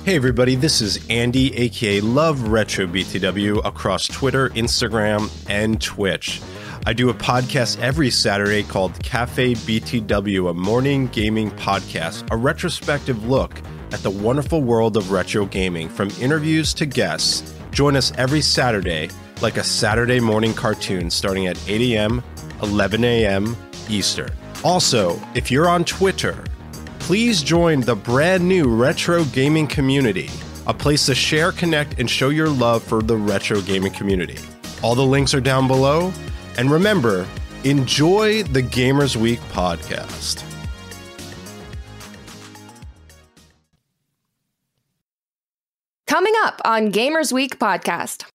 Hey everybody, this is Andy, aka Love Retro BTW, across Twitter, Instagram, and Twitch. I do a podcast every Saturday called Cafe BTW, a morning gaming podcast, a retrospective look at the wonderful world of retro gaming, from interviews to guests. Join us every Saturday, like a Saturday morning cartoon, starting at 8 a.m., 11 a.m. Eastern. Also, if you're on Twitter, please join the brand new retro gaming community, a place to share, connect, and show your love for the retro gaming community. All the links are down below. And remember, enjoy the Gamers Week podcast. Coming up on Gamers Week podcast.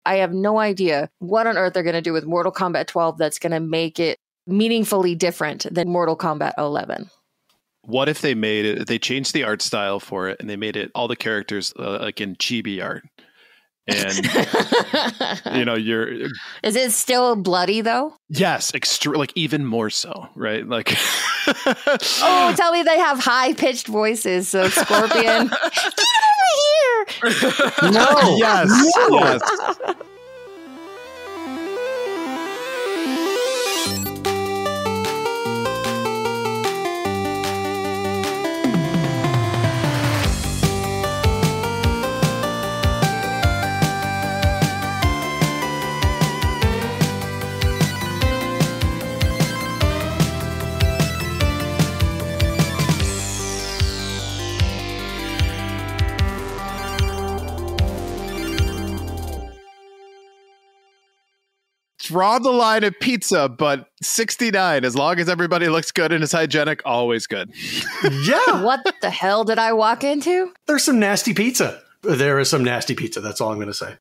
I have no idea what on earth they're going to do with Mortal Kombat 12 that's going to make it meaningfully different than Mortal Kombat 11. What if they made it, they changed the art style for it and they made it all the characters like in chibi art? And, you know, Is it still bloody though? Yes, like even more so, right? Like, oh, tell me they have high pitched voices. So Scorpion, get over here. No, yes, no. Yes. Draw the line at pizza, but 69, as long as everybody looks good and is hygienic, always good. Yeah. What the hell did I walk into? There's some nasty pizza. There is some nasty pizza. That's all I'm going to say.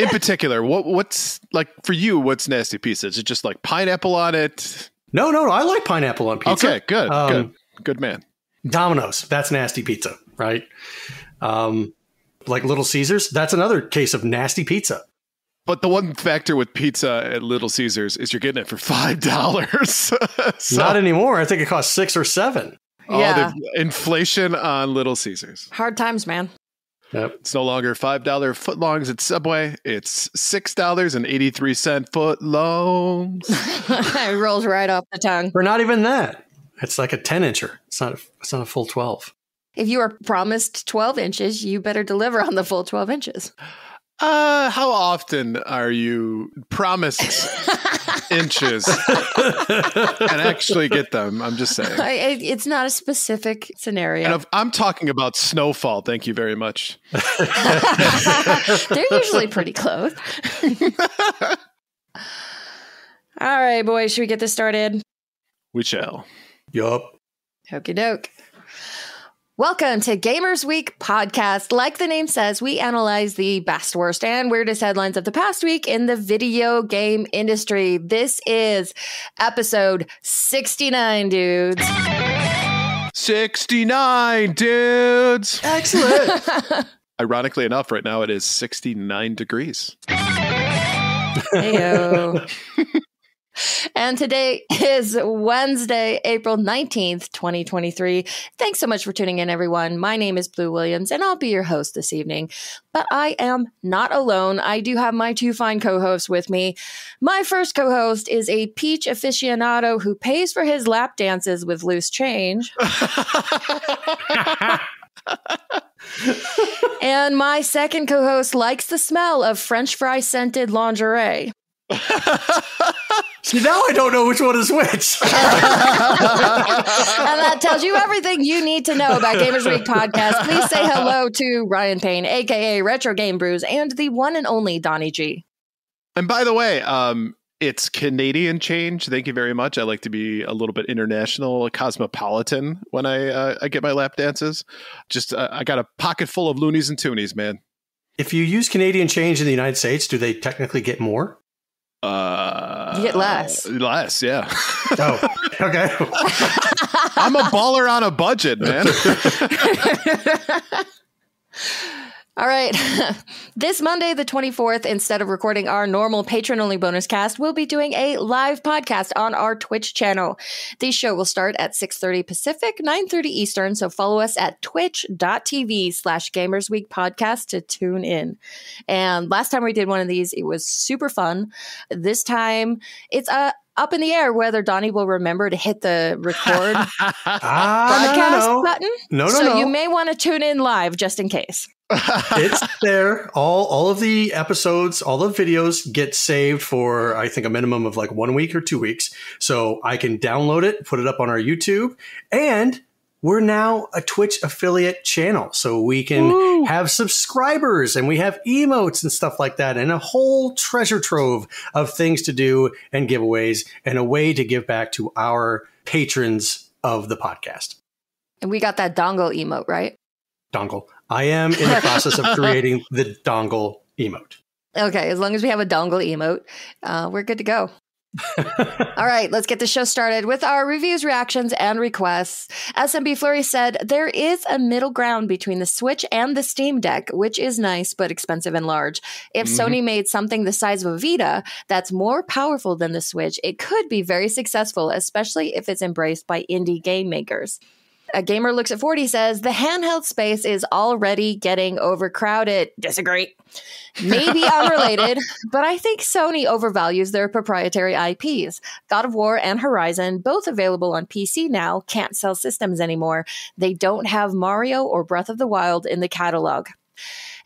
In particular, what's like for you, what's nasty pizza? Is it just like pineapple on it? No. I like pineapple on pizza. Okay, good man. Domino's, that's nasty pizza, right? Like Little Caesars, that's another case of nasty pizza. But the one factor with pizza at Little Caesars is you're getting it for $5. So, not anymore. I think it costs $6 or $7. Yeah. The inflation on Little Caesars. Hard times, man. Yep. It's no longer $5 footlongs at Subway. It's $6.83 footlongs. It rolls right off the tongue. Or not even that. It's like a 10-incher. It's not a full 12. If you are promised 12 inches, you better deliver on the full 12 inches. How often are you promised inches and actually get them? I'm just saying. It's not a specific scenario. And if I'm talking about snowfall, thank you very much. They're usually pretty close. All right, boys, should we get this started? We shall. Yup. Okie doke. Welcome to Gamers Week podcast. Like the name says, we analyze the best, worst, and weirdest headlines of the past week in the video game industry. This is episode 69, dudes. 69, dudes. Excellent. Ironically enough, right now it is 69 degrees. Heyo. And today is Wednesday, April 19th, 2023. Thanks so much for tuning in, everyone. My name is Blue Williams, and I'll be your host this evening. But I am not alone. I do have my two fine co-hosts with me. My first co-host is a peach aficionado who pays for his lap dances with loose change. And my second co-host likes the smell of French fry-scented lingerie. See, now I don't know which one is which. And that tells you everything you need to know about Gamers Week podcast. Please say hello to Ryan Payne, aka Retro Game Brews, and the one and only Donnie G. And by the way, it's Canadian change. Thank you very much. I like to be a little bit international, cosmopolitan when I get my lap dances. Just I got a pocket full of loonies and toonies, man. If you use Canadian change in the United States, do they technically get more? You get less. Less, yeah. Oh, okay. I'm a baller on a budget, man. All right. This Monday, the 24th, instead of recording our normal patron-only bonus cast, we'll be doing a live podcast on our Twitch channel. The show will start at 6:30 Pacific, 9:30 Eastern, so follow us at twitch.tv/GamersWeekPodcast to tune in. And last time we did one of these, it was super fun. This time, it's up in the air whether Donnie will remember to hit the record broadcast button. So you may want to tune in live just in case. It's there. All of the episodes, all the videos get saved for, I think, a minimum of like 1 week or 2 weeks. So I can download it, put it up on our YouTube, and we're now a Twitch affiliate channel. So we can have subscribers and we have emotes and stuff like that, and a whole treasure trove of things to do and giveaways, and a way to give back to our patrons of the podcast. And we got that dongle emote, right? Dongle. I am in the process of creating the dongle emote. Okay, as long as we have a dongle emote, we're good to go. All right, let's get the show started with our reviews, reactions, and requests. SMB Flurry said, there is a middle ground between the Switch and the Steam Deck, which is nice but expensive and large. If Sony made something the size of a Vita that's more powerful than the Switch, it could be very successful, especially if it's embraced by indie game makers. A Gamer Looks at 40 says, the handheld space is already getting overcrowded. Disagree. Maybe unrelated, but I think Sony overvalues their proprietary IPs. God of War and Horizon, both available on PC now, can't sell systems anymore. They don't have Mario or Breath of the Wild in the catalog.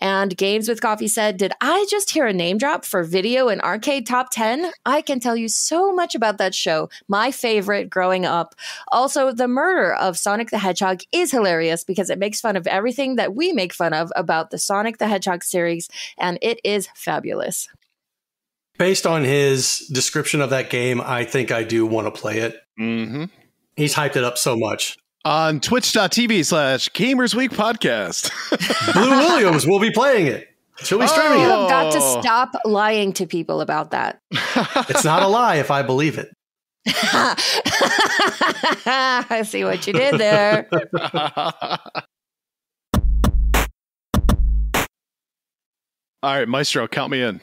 And Games with Coffee said, did I just hear a name drop for Video and Arcade Top 10? I can tell you so much about that show. My favorite growing up. Also, the murder of Sonic the Hedgehog is hilarious because it makes fun of everything that we make fun of about the Sonic the Hedgehog series, and it is fabulous. Based on his description of that game, I think I do want to play it. He's hyped it up so much. On twitch.tv/GamersWeekPodcast. Blue Williams will be playing it. She'll be streaming You it. have got to stop lying to people about that. It's not a lie if I believe it. I see what you did there. All right, Maestro, count me in.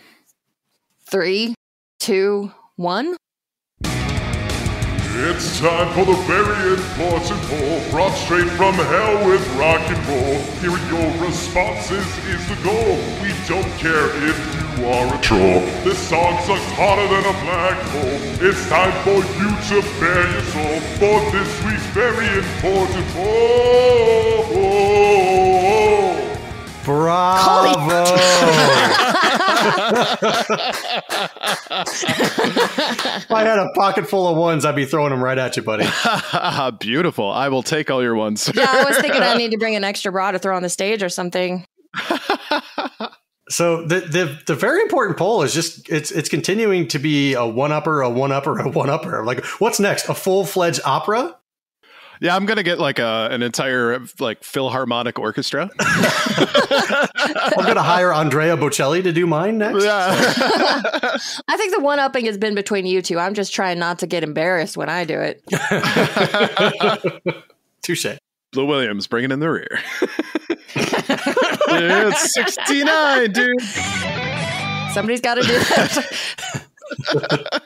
3, 2, 1. It's time for the very important poll, brought straight from hell with rock and roll. Hearing your responses is the goal. We don't care if you are a troll. This song sucks hotter than a black hole. It's time for you to bare your soul for this week's very important poll. Bravo! If I had a pocket full of ones, I'd be throwing them right at you, buddy. Beautiful. I will take all your ones. Yeah, I was thinking I need to bring an extra bra to throw on the stage or something. So the very important poll is just it's continuing to be a one-upper, a one-upper, a one-upper. Like, what's next? A full-fledged opera? Yeah, I'm gonna get like an entire like Philharmonic orchestra. I'm gonna hire Andrea Bocelli to do mine next. Yeah. I think the one-upping has been between you two. I'm just trying not to get embarrassed when I do it. Touche. Blue Williams bringing in the rear. It's 69, dude. Somebody's got to do that.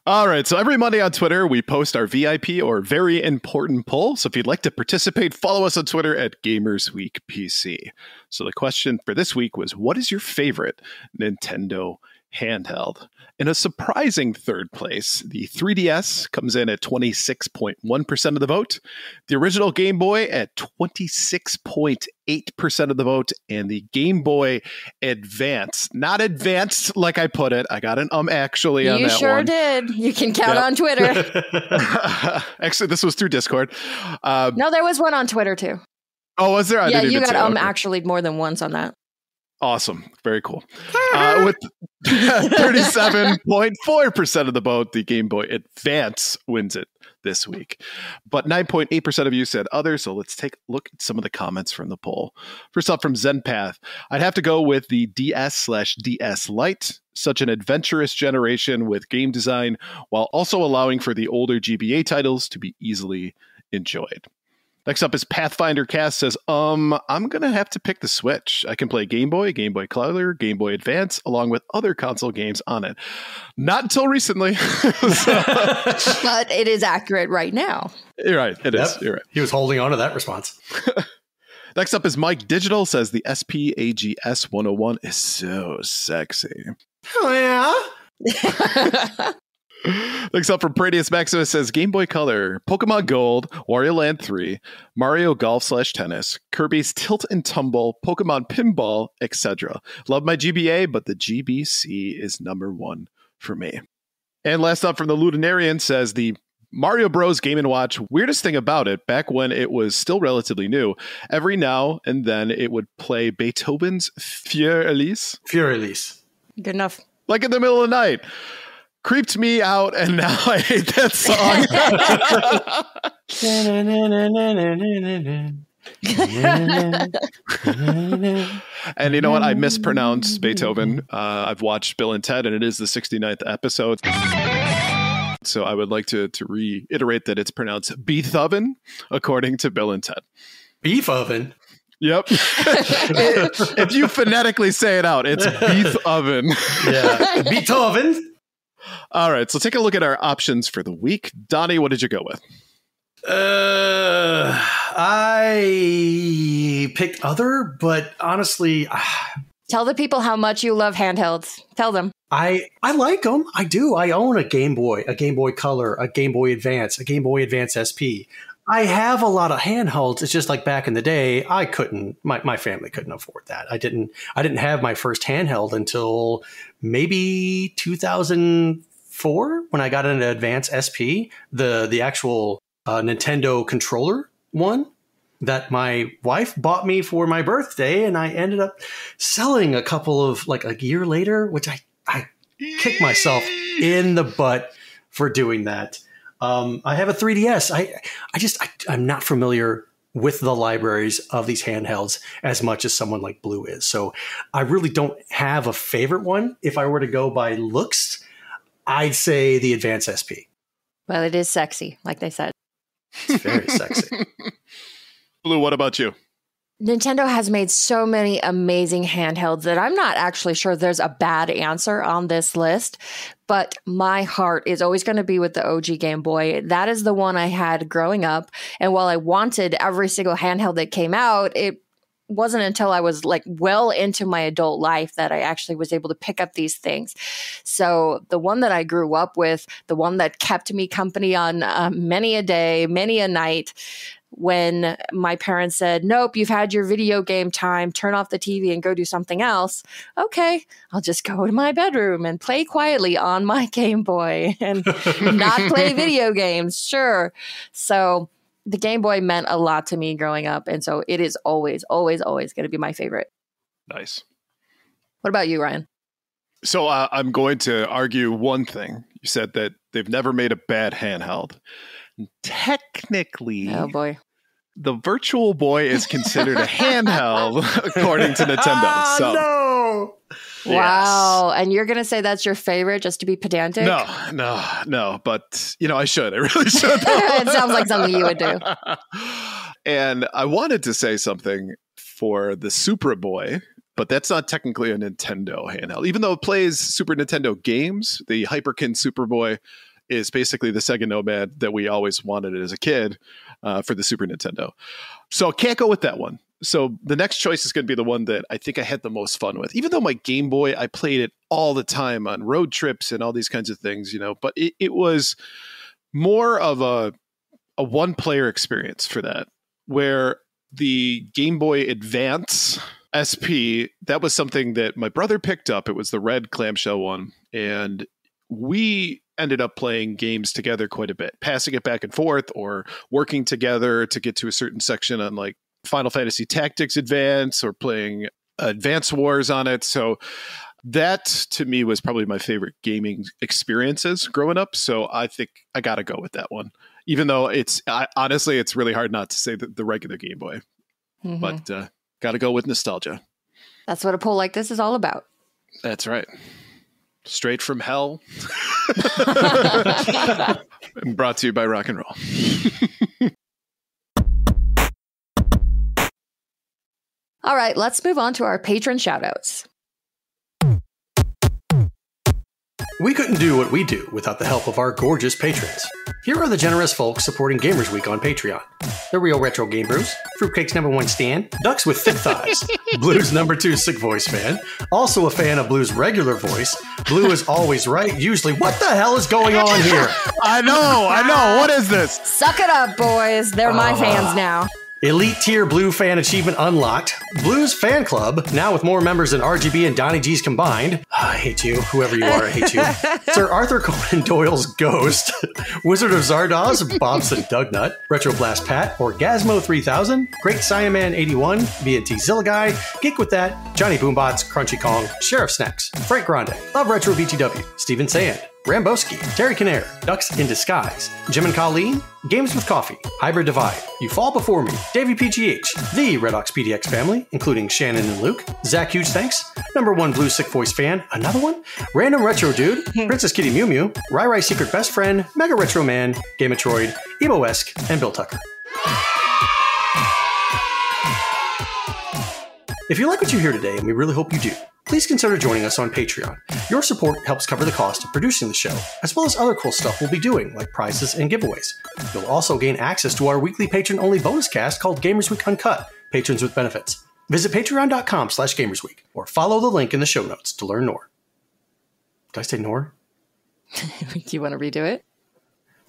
All right, so every Monday on Twitter, we post our VIP or very important poll. So if you'd like to participate, follow us on Twitter at GamersWeekPC. So the question for this week was, what is your favorite Nintendo handheld? In a surprising third place, the 3DS comes in at 26.1% of the vote, the original Game Boy at 26.8% of the vote, and the Game Boy Advance. Not advanced like I put it. I got an actually on that one. You sure did. You can count on Twitter. Actually, this was through Discord. No, there was one on Twitter too. Oh, was there? Yeah, you got okay. actually more than once on that. Awesome. Very cool. With 37.4% of the vote, the Game Boy Advance wins it this week. But 9.8% of you said other, so let's take a look at some of the comments from the poll. First up from ZenPath, I'd have to go with the DS/DS Lite. Such an adventurous generation with game design, while also allowing for the older GBA titles to be easily enjoyed. Next up is Pathfinder Cast says, I'm going to have to pick the Switch. I can play Game Boy, Game Boy Color, Game Boy Advance, along with other console games on it. Not until recently. But it is accurate right now. You're right. It is. You're right. He was holding on to that response. Next up is Mike Digital says the SPAGS 101 is so sexy. Oh, yeah? Next up from Pradius Maximus says Game Boy Color, Pokemon Gold, Wario Land 3, Mario Golf/Tennis, Kirby's Tilt and Tumble, Pokemon Pinball, etc. Love my GBA, but the GBC is number one for me. And last up from the Ludinarian says the Mario Bros. Game & Watch, weirdest thing about it, back when it was still relatively new, every now and then it would play Beethoven's Fur Elise. Fur Elise. Good enough. Like in the middle of the night. Creeped me out, and now I hate that song. And you know what? I mispronounced Beethoven. I've watched Bill and Ted, and it is the 69th episode. So I would like to reiterate that it's pronounced Beethoven, according to Bill and Ted. Beef oven? Yep. If you phonetically say it out, it's Beethoven. Yeah. Beethoven? All right, so take a look at our options for the week. Donnie, what did you go with? I picked other, but honestly, Tell the people how much you love handhelds. Tell them. I like them. I do. I own a Game Boy Color, a Game Boy Advance, a Game Boy Advance SP. I have a lot of handhelds. It's just like back in the day, I couldn't. My family couldn't afford that. I didn't have my first handheld until maybe 2004 when I got an Advance SP, the actual Nintendo controller one that my wife bought me for my birthday, and I ended up selling a couple of like a year later, which I kicked myself in the butt for doing that. I have a 3DS. I'm not familiar with the libraries of these handhelds as much as someone like Blue is. So I really don't have a favorite one. If I were to go by looks, I'd say the Advance SP. Well, it is sexy, like they said. It's very sexy. Blue, what about you? Nintendo has made so many amazing handhelds that I'm not actually sure there's a bad answer on this list, but my heart is always going to be with the OG Game Boy. That is the one I had growing up. And while I wanted every single handheld that came out, it wasn't until I was like well into my adult life that I actually was able to pick up these things. So the one that I grew up with, the one that kept me company on many a day, many a night, when my parents said, nope, you've had your video game time, turn off the TV and go do something else. Okay, I'll just go to my bedroom and play quietly on my Game Boy and not play video games. Sure. So the Game Boy meant a lot to me growing up. And so it is always, always, always going to be my favorite. Nice. What about you, Ryan? So I'm going to argue one thing. You said that they've never made a bad handheld. Technically, Oh boy. the Virtual Boy is considered a handheld according to Nintendo. So, no. Wow. And you're going to say that's your favorite just to be pedantic? No. But, I should. I really should. It sounds like something you would do. And I wanted to say something for the Super Boy, but that's not technically a Nintendo handheld. Even though it plays Super Nintendo games, the Hyperkin Super Boy is basically the Sega Nomad that we always wanted as a kid for the Super Nintendo. So can't go with that one. So the next choice is going to be the one that I think I had the most fun with. Even though my Game Boy, I played it all the time on road trips and all these kinds of things, but it was more of a one-player experience for that, where the Game Boy Advance SP, that was something that my brother picked up. It was the red clamshell one. And we ended up playing games together quite a bit, passing it back and forth or working together to get to a certain section on like Final Fantasy Tactics Advance or playing Advance Wars on it. So that to me was probably my favorite gaming experiences growing up. So I think I got to go with that one, even though honestly, it's really hard not to say the regular Game Boy, but got to go with nostalgia. That's what a poll like this is all about. That's right. Straight from hell. Brought to you by Rock and Roll. All right, let's move on to our patron shoutouts. We couldn't do what we do without the help of our gorgeous patrons. Here are the generous folks supporting Gamers Week on Patreon. The Real Retro Game Brews, Fruitcake's #1 Stan, Ducks with Thick Thighs, Blue's #2 Sick Voice fan, also a fan of Blue's regular voice. Blue is always right, usually. What the hell is going on here? I know. What is this? Suck it up, boys. They're my fans now. Elite Tier Blue Fan Achievement unlocked. Blues Fan Club, now with more members than RGB and Donnie G's combined. I hate you. Whoever you are, I hate you. Sir Arthur Conan Doyle's Ghost. Wizard of Zardoz, Bobson Dugnut. Retro Blast Pat, Orgasmo 3000. Great Saiyaman 81. VNT Zillaguy. Geek With That. Johnny Boombots. Crunchy Kong. Sheriff Snacks. Frank Grande. Love Retro BTW. Steven Sand. Ramboski, Terry Kinnair, Ducks in Disguise, Jim and Colleen, Games with Coffee, Hybrid Divide, You Fall Before Me, Davey PGH, the Red Ox PDX family, including Shannon and Luke, Zach Huge Thanks, #1 Blue Sick Voice fan, another one, Random Retro Dude, Princess Kitty Mew Mew, Rai Rai Secret Best Friend, Mega Retro Man, Game of Troid, Emo-esque, and Bill Tucker. If you like what you hear today, and we really hope you do, please consider joining us on Patreon. Your support helps cover the cost of producing the show, as well as other cool stuff we'll be doing, like prizes and giveaways. You'll also gain access to our weekly patron-only bonus cast called Gamers Week Uncut, Patrons with Benefits. Visit patreon.com/gamersweek, or follow the link in the show notes to learn more. Did I say Nor? Do you want to redo it?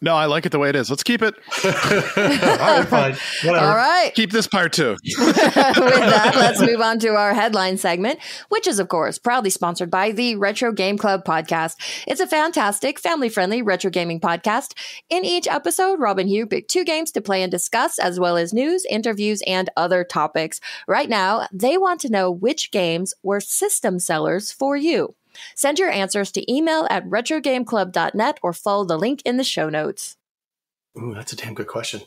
No, I like it the way it is. Let's keep it. All right, fine. Whatever. All right. Keep this part too. With that, let's move on to our headline segment, which is, of course, proudly sponsored by the Retro Game Club podcast. It's a fantastic, family-friendly retro gaming podcast. In each episode, Rob and Hugh pick 2 games to play and discuss, as well as news, interviews, and other topics. Right now, they want to know which games were system sellers for you. Send your answers to email at retrogameclub.net or follow the link in the show notes. Ooh, that's a damn good question.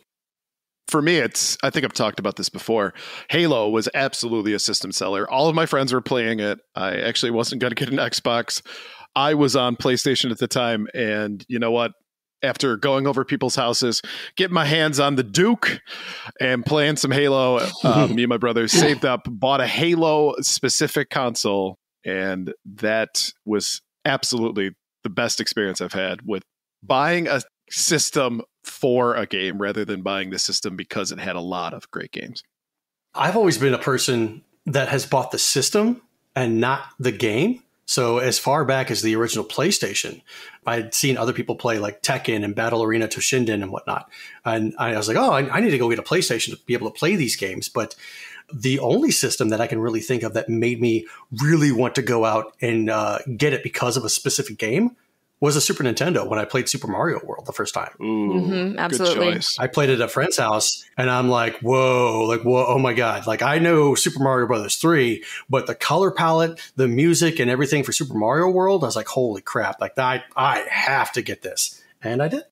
For me, I think I've talked about this before. Halo was absolutely a system seller. All of my friends were playing it. I actually wasn't going to get an Xbox. I was on PlayStation at the time. And you know what? After going over people's houses, getting my hands on the Duke and playing some Halo, me and my brother saved up, bought a Halo specific console. And that was absolutely the best experience I've had with buying a system for a game rather than buying the system because it had a lot of great games. I've always been a person that has bought the system and not the game. So as far back as the original PlayStation, I'd seen other people play like Tekken and Battle Arena Toshinden and whatnot. And I was like, oh, I need to go get a PlayStation to be able to play these games. But the only system that I can really think of that made me really want to go out and get it because of a specific game was a Super Nintendo when I played Super Mario World the first time. Ooh, absolutely. Good choice. I played it at a friend's house and I'm like, whoa, oh my God. Like I know Super Mario Brothers 3, but the color palette, the music and everything for Super Mario World, I was like, holy crap. Like I have to get this. And I did.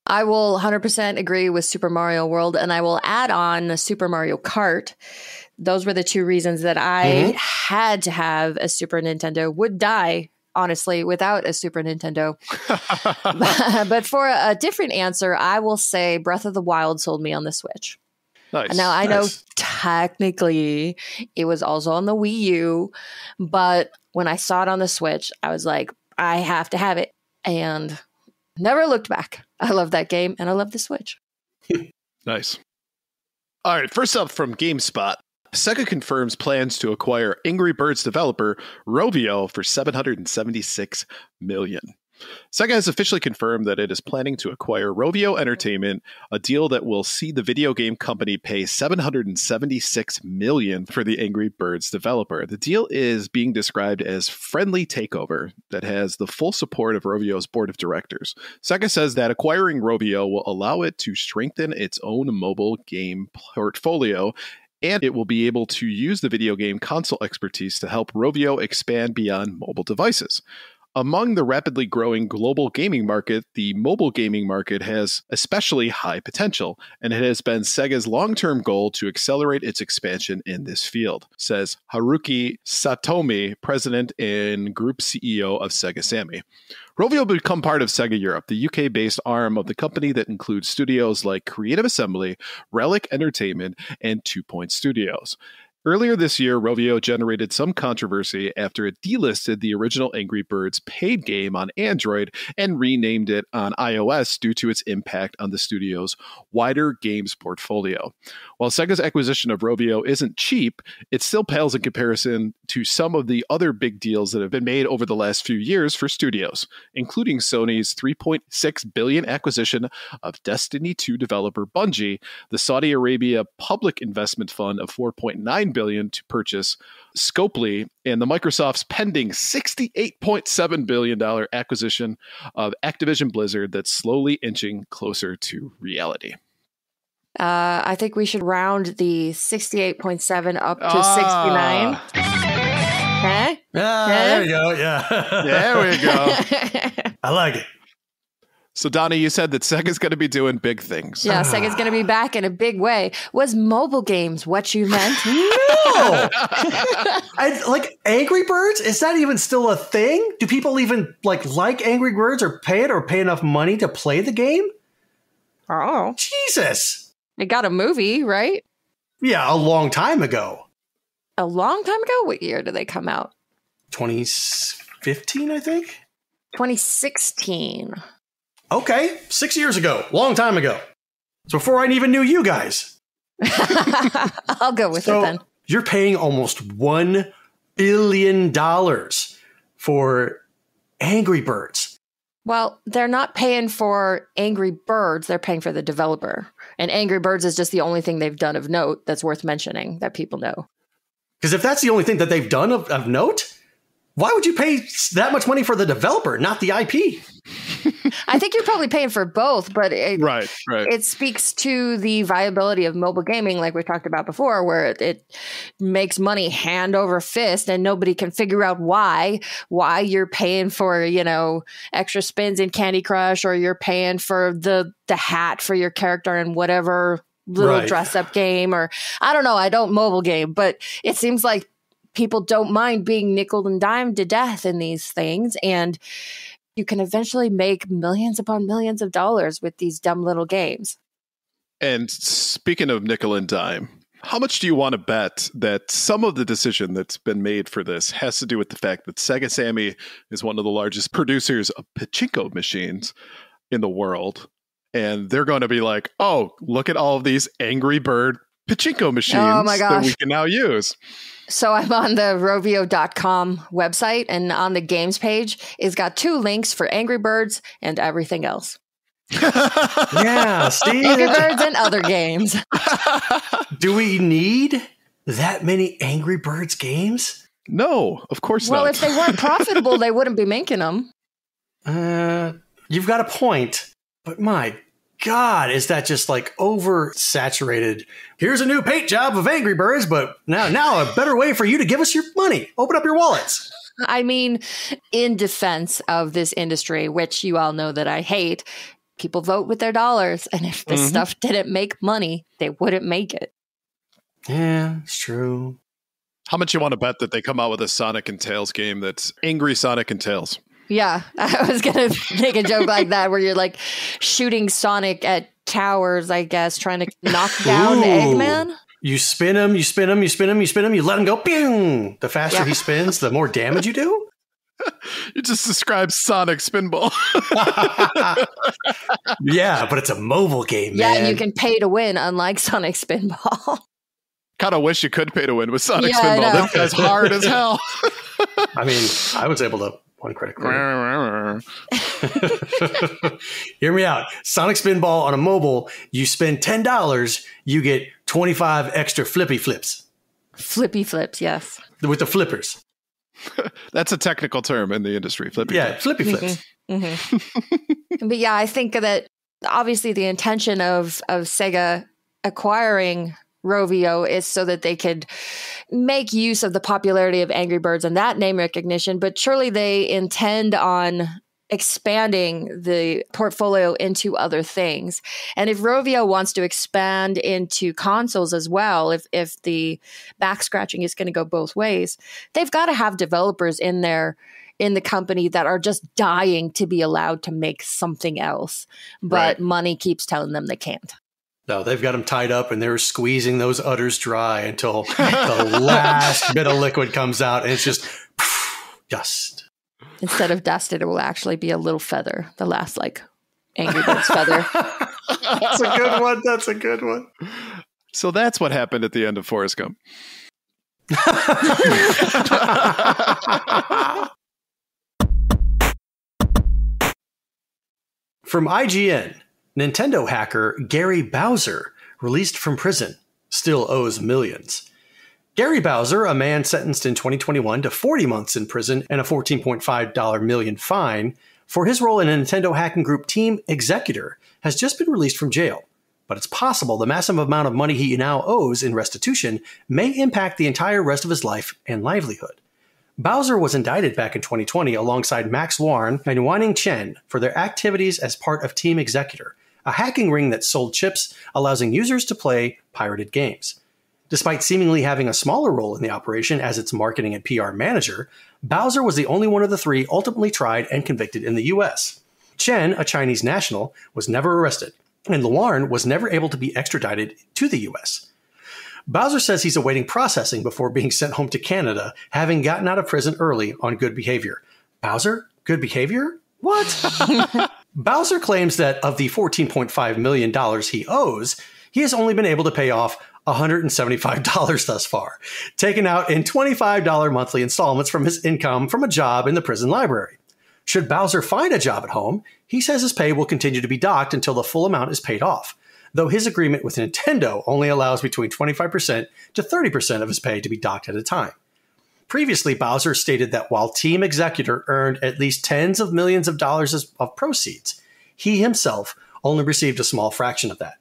I will 100% agree with Super Mario World, and I will add on Super Mario Kart. Those were the 2 reasons that I had to have a Super Nintendo. Would die, honestly, without a Super Nintendo. But for a different answer, I will say Breath of the Wild sold me on the Switch. Nice. Now, I know technically it was also on the Wii U, but when I saw it on the Switch, I was like, I have to have it. And never looked back. I love that game, and I love the Switch. Nice. All right, first up from GameSpot. Sega confirms plans to acquire Angry Birds developer Rovio for $776 million. Sega has officially confirmed that it is planning to acquire Rovio Entertainment, a deal that will see the video game company pay $776 million for the Angry Birds developer. The deal is being described as friendly takeover that has the full support of Rovio's board of directors. Sega says that acquiring Rovio will allow it to strengthen its own mobile game portfolio, and it will be able to use the video game console expertise to help Rovio expand beyond mobile devices. Among the rapidly growing global gaming market, the mobile gaming market has especially high potential, and it has been Sega's long-term goal to accelerate its expansion in this field, says Haruki Satomi, president and group CEO of Sega Sammy. Rovio will become part of Sega Europe, the UK-based arm of the company that includes studios like Creative Assembly, Relic Entertainment, and 2 Point Studios. Earlier this year, Rovio generated some controversy after it delisted the original Angry Birds paid game on Android and renamed it on iOS due to its impact on the studio's wider games portfolio. While Sega's acquisition of Rovio isn't cheap, it still pales in comparison to some of the other big deals that have been made over the last few years for studios, including Sony's $3.6 billion acquisition of Destiny 2 developer Bungie, the Saudi Arabia Public Investment Fund of $4.9 billion to purchase Scopely, and the Microsoft's pending $68.7 billion acquisition of Activision Blizzard that's slowly inching closer to reality. I think we should round the 68.7 up to 69. Huh? There we go. Yeah. There we go. I like it. So, Donnie, you said that Sega's going to be doing big things. Yeah, Sega's going to be back in a big way. Was mobile games what you meant? No! Like Angry Birds? Is that even still a thing? Do people even like Angry Birds or pay enough money to play the game? Oh. Jesus. It got a movie, right? Yeah, a long time ago. A long time ago? What year did they come out? 2015, I think? 2016. Okay, 6 years ago. Long time ago. It's before I even knew you guys. I'll go with it then. You're paying almost $1 billion for Angry Birds. Well, they're not paying for Angry Birds. They're paying for the developer. And Angry Birds is just the only thing they've done of note that's worth mentioning that people know. Because if that's the only thing that they've done of note, why would you pay that much money for the developer, not the IP? I think you're probably paying for both, but Right. It speaks to the viability of mobile gaming, like we talked about before, where it makes money hand over fist and nobody can figure out why you're paying for, extra spins in Candy Crush, or you're paying for the hat for your character in whatever little dress up game, or I don't know. I don't mobile game, but it seems like people don't mind being nickel and dimed to death in these things. And you can eventually make millions upon millions of dollars with these dumb little games. And speaking of nickel and dime, how much do you want to bet that some of the decision that's been made for this has to do with the fact that Sega Sammy is one of the largest producers of pachinko machines in the world? And they're going to be like, oh, look at all of these Angry Bird pachinko machines that we can now use. So I'm on the Rovio.com website, and on the games page, it's got 2 links for Angry Birds and everything else. Yeah, see? Angry Birds and other games. Do we need that many Angry Birds games? No, of course not. Well, if they weren't profitable, they wouldn't be making them. You've got a point, but my God, is that just oversaturated? Here's a new paint job of Angry Birds, but now a better way for you to give us your money. Open up your wallets. I mean, in defense of this industry, which you all know that I hate, people vote with their dollars. And if this stuff didn't make money, they wouldn't make it. Yeah, it's true. How much you want to bet that they come out with a Sonic and Tails game that's Angry Sonic and Tails? Yeah, I was going to make a joke like that where you're shooting Sonic at towers, I guess, trying to knock down Eggman. You spin him, you let him go, bing! The faster he spins, the more damage you do? You just described Sonic Spinball. Yeah, but it's a mobile game, man. Yeah, and you can pay to win, unlike Sonic Spinball. Kind of wish you could pay to win with Sonic Spinball. That guy's hard as hell. I mean, I was able to one credit card. Hear me out. Sonic Spinball on a mobile, you spend $10, you get 25 extra flippy flips. Flippy flips, yes. With the flippers. That's a technical term in the industry. Flippy flips. But yeah, I think that obviously the intention of Sega acquiring Rovio is so that they could make use of the popularity of Angry Birds and that name recognition, but surely they intend on expanding the portfolio into other things. And if Rovio wants to expand into consoles as well, if the back scratching is going to go both ways, they've got to have developers in there in the company that are just dying to be allowed to make something else, but money keeps telling them they can't. No, they've got him tied up and they're squeezing those udders dry until the last bit of liquid comes out and it's just dust. Instead of dust, it will actually be a little feather. The last, like, Angry Birds feather. That's a good one. That's a good one. So that's what happened at the end of Forrest Gump. From IGN, Nintendo hacker Gary Bowser, released from prison, still owes millions. Gary Bowser, a man sentenced in 2021 to 40 months in prison and a $14.5 million fine for his role in a Nintendo hacking group Team Executor, has just been released from jail. But it's possible the massive amount of money he now owes in restitution may impact the entire rest of his life and livelihood. Bowser was indicted back in 2020 alongside Max Warren and Wanning Chen for their activities as part of Team Executor, a hacking ring that sold chips allowing users to play pirated games. Despite seemingly having a smaller role in the operation as its marketing and PR manager, Bowser was the only one of the three ultimately tried and convicted in the US. Chen, a Chinese national, was never arrested, and Warren was never able to be extradited to the US. Bowser says he's awaiting processing before being sent home to Canada, having gotten out of prison early on good behavior. Bowser? Good behavior? What? Bowser claims that of the $14.5 million he owes, he has only been able to pay off $175 thus far, taken out in $25 monthly installments from his income from a job in the prison library. Should Bowser find a job at home, he says his pay will continue to be docked until the full amount is paid off, though his agreement with Nintendo only allows between 25% to 30% of his pay to be docked at a time. Previously, Bowser stated that while Team Executor earned at least tens of millions of dollars of proceeds, he himself only received a small fraction of that.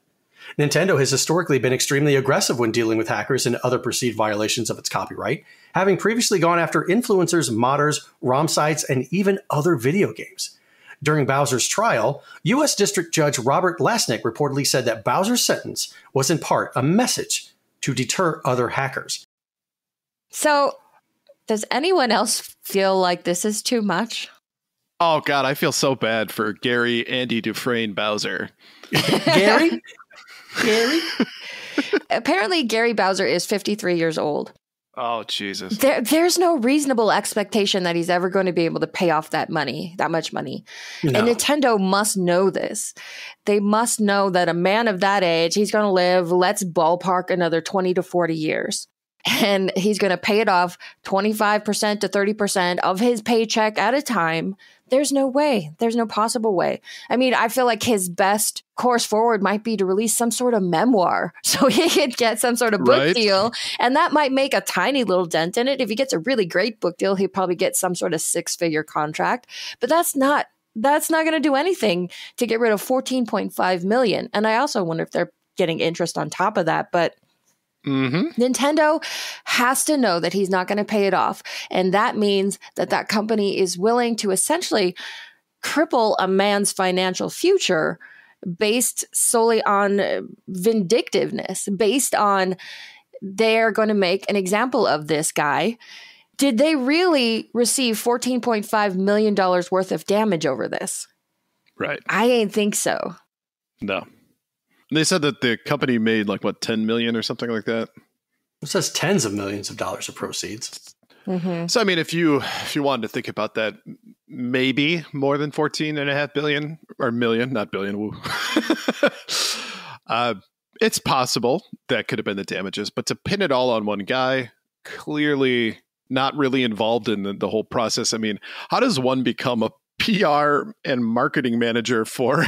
Nintendo has historically been extremely aggressive when dealing with hackers and other perceived violations of its copyright, having previously gone after influencers, modders, ROM sites, and even other video games. During Bowser's trial, U.S. District Judge Robert Lasnik reportedly said that Bowser's sentence was in part a message to deter other hackers. So, does anyone else feel like this is too much? Oh, God, I feel so bad for Gary Andy Dufresne Bowser. Gary? Gary? Apparently, Gary Bowser is 53 years old. Oh, Jesus. There's no reasonable expectation that he's ever going to be able to pay off that much money. No. And Nintendo must know this. They must know that a man of that age, he's going to live, let's ballpark, another 20 to 40 years. And he's going to pay it off 25% to 30% of his paycheck at a time. There's no way. There's no possible way. I mean, I feel like his best course forward might be to release some sort of memoir so he could get some sort of book deal. And that might make a tiny little dent in it. If he gets a really great book deal, he'll probably get some sort of 6-figure contract. But that's not going to do anything to get rid of $14.5 million. And I also wonder if they're getting interest on top of that. But Nintendo has to know that he's not going to pay it off. And that means that company is willing to essentially cripple a man's financial future based solely on vindictiveness, based on they're going to make an example of this guy. Did they really receive $14.5 million worth of damage over this? Right. I ain't think so. No. They said that the company made like, what, 10 million or something like that? It says tens of millions of dollars of proceeds. Mm-hmm. So, I mean, if you wanted to think about that, maybe more than 14.5 billion or million, not billion. Woo. It's possible that could have been the damages, but to pin it all on one guy, clearly not really involved in the whole process. I mean, how does one become a PR and marketing manager for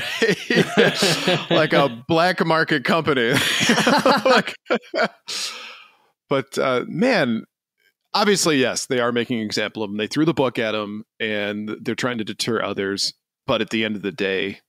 like a black market company? But man, obviously, yes, they are making an example of him. They threw the book at him and they're trying to deter others. But at the end of the day,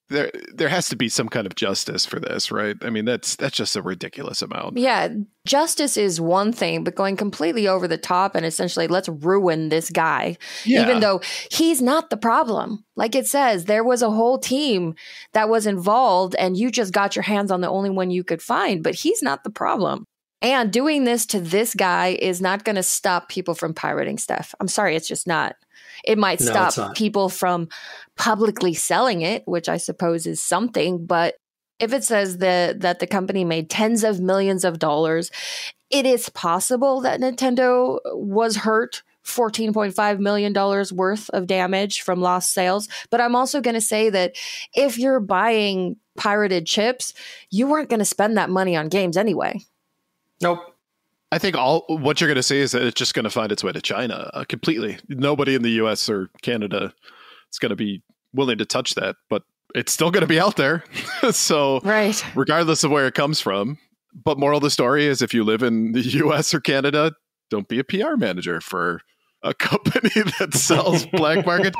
there has to be some kind of justice for this, right? I mean, that's just a ridiculous amount. Yeah, justice is one thing, but going completely over the top and essentially let's ruin this guy, even though he's not the problem. Like it says, there was a whole team that was involved and you just got your hands on the only one you could find, but he's not the problem. And doing this to this guy is not going to stop people from pirating stuff. I'm sorry, it's just not. It might stop people from publicly selling it, which I suppose is something, but If it says that the company made tens of millions of dollars, it is possible that Nintendo was hurt $14.5 million worth of damage from lost sales. But I'm also going to say that if you're buying pirated chips, you weren't going to spend that money on games anyway. Nope. I think what you're going to see is that it's just going to find its way to China completely. Nobody in the US or Canada is going to be willing to touch that, but it's still going to be out there. So right. Regardless of where it comes from. But moral of the story is if you live in the US or Canada, don't be a PR manager for a company that sells black market.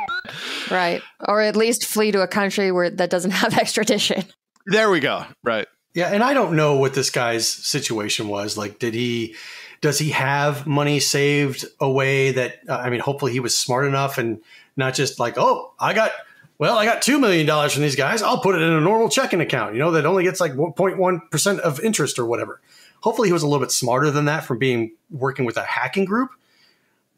Right. Or at least flee to a country that doesn't have extradition. There we go. Right. Yeah, and I don't know what this guy's situation was. Like, does he have money saved away that, hopefully he was smart enough and not just like, oh, I got $2 million from these guys. I'll put it in a normal checking account, that only gets like 1.1% of interest or whatever. Hopefully he was a little bit smarter than that from working with a hacking group.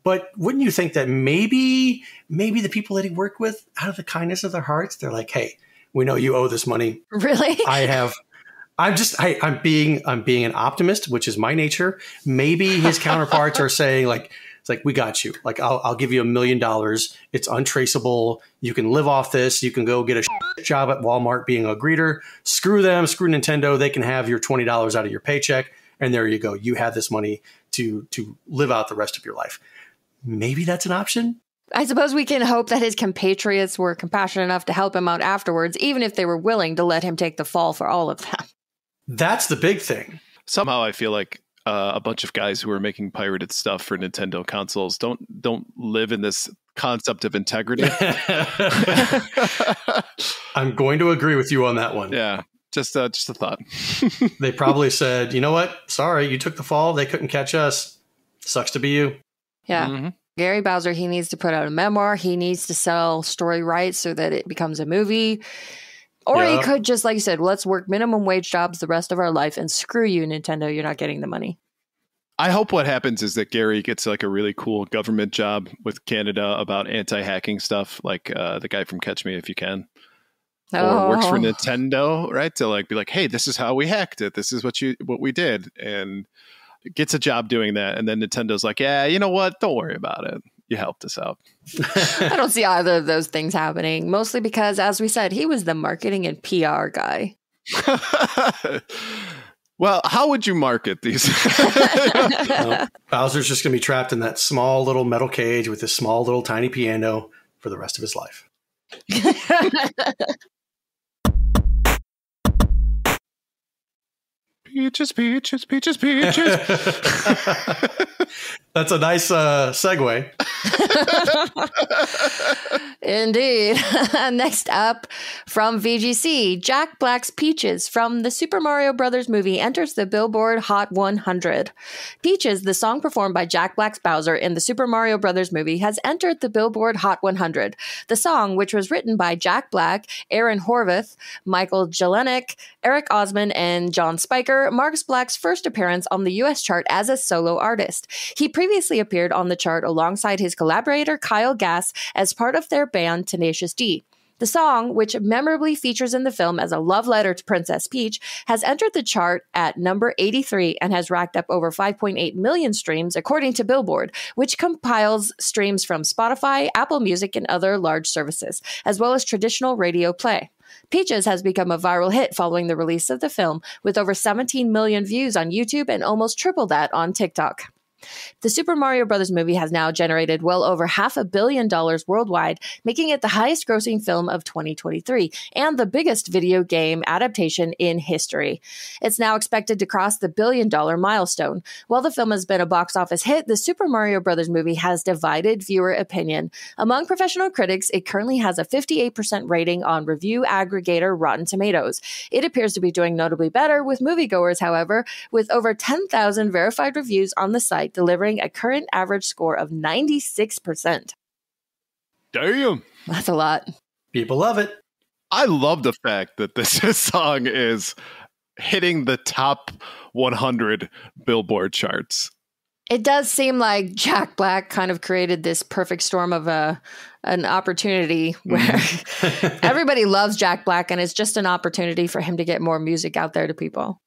But wouldn't you think that maybe the people that he worked with, out of the kindness of their hearts, they're like, hey, we know you owe this money. Really? I'm being an optimist, which is my nature. Maybe his counterparts are saying like, it's like, we got you. Like, I'll give you $1 million. It's untraceable. You can live off this. You can go get a job at Walmart being a greeter. Screw them. Screw Nintendo. They can have your $20 out of your paycheck. And there you go. You have this money to live out the rest of your life. Maybe that's an option. I suppose we can hope that his compatriots were compassionate enough to help him out afterwards, even if they were willing to let him take the fall for all of that. That's the big thing. Somehow I feel like a bunch of guys who are making pirated stuff for Nintendo consoles don't live in this concept of integrity. I'm going to agree with you on that one. Yeah, just a thought. They probably said, you know what? Sorry, you took the fall. They couldn't catch us. Sucks to be you. Yeah. Mm-hmm. Gary Bowser, he needs to put out a memoir. He needs to sell story rights so that it becomes a movie. Or he could just, like you said, let's work minimum wage jobs the rest of our life and screw you, Nintendo. You're not getting the money. I hope what happens is that Gary gets like a really cool government job with Canada about anti-hacking stuff, like the guy from Catch Me If You Can. Or works for Nintendo, right? To like be like, hey, this is how we hacked it. This is what we did. And gets a job doing that. And then Nintendo's like, yeah, you know what? Don't worry about it. You helped us out. I don't see either of those things happening, mostly because, as we said, he was the marketing and PR guy. Well, how would you market these? Bowser's just going to be trapped in that small little metal cage with this small little tiny piano for the rest of his life. Peaches, peaches, peaches, peaches. That's a nice segue. Indeed. Next up, from VGC, Jack Black's Peaches from the Super Mario Brothers movie enters the Billboard Hot 100. Peaches, the song performed by Jack Black's Bowser in the Super Mario Brothers movie, has entered the Billboard Hot 100. The song, which was written by Jack Black, Aaron Horvath, Michael Jelenic, Eric Osman, and John Spiker, marks Black's first appearance on the U.S. chart as a solo artist. He previously appeared on the chart alongside his collaborator Kyle Gass as part of their band Tenacious D. The song, which memorably features in the film as a love letter to Princess Peach, has entered the chart at number 83 and has racked up over 5.8 million streams, according to Billboard, which compiles streams from Spotify, Apple Music, and other large services, as well as traditional radio play. Peaches has become a viral hit following the release of the film, with over 17 million views on YouTube and almost triple that on TikTok. The Super Mario Brothers movie has now generated well over $500 million worldwide, making it the highest-grossing film of 2023 and the biggest video game adaptation in history. It's now expected to cross the billion-dollar milestone. While the film has been a box office hit, the Super Mario Brothers movie has divided viewer opinion. Among professional critics, it currently has a 58% rating on review aggregator Rotten Tomatoes. It appears to be doing notably better with moviegoers, however, with over 10,000 verified reviews on the site, delivering a current average score of 96%. Damn. That's a lot. People love it. I love the fact that this song is hitting the top 100 Billboard charts. It does seem like Jack Black kind of created this perfect storm of an opportunity where everybody loves Jack Black, and it's just an opportunity for him to get more music out there to people.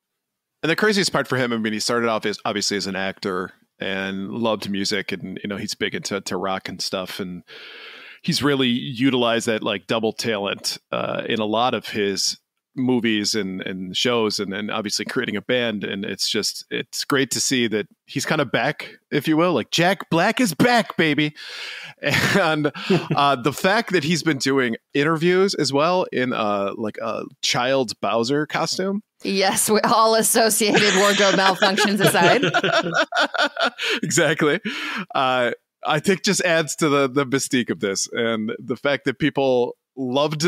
And the craziest part for him, I mean, he started off obviously as an actor and loved music, and he's big into rock and stuff, and he's really utilized that like double talent in a lot of his movies and shows, and obviously creating a band. And it's great to see that he's kind of back, if you will, like Jack Black is back, baby. And the fact that he's been doing interviews as well in like a child Bowser costume. Yes, we all associated wardrobe malfunctions aside. Exactly. I think just adds to the mystique of this, and the fact that people loved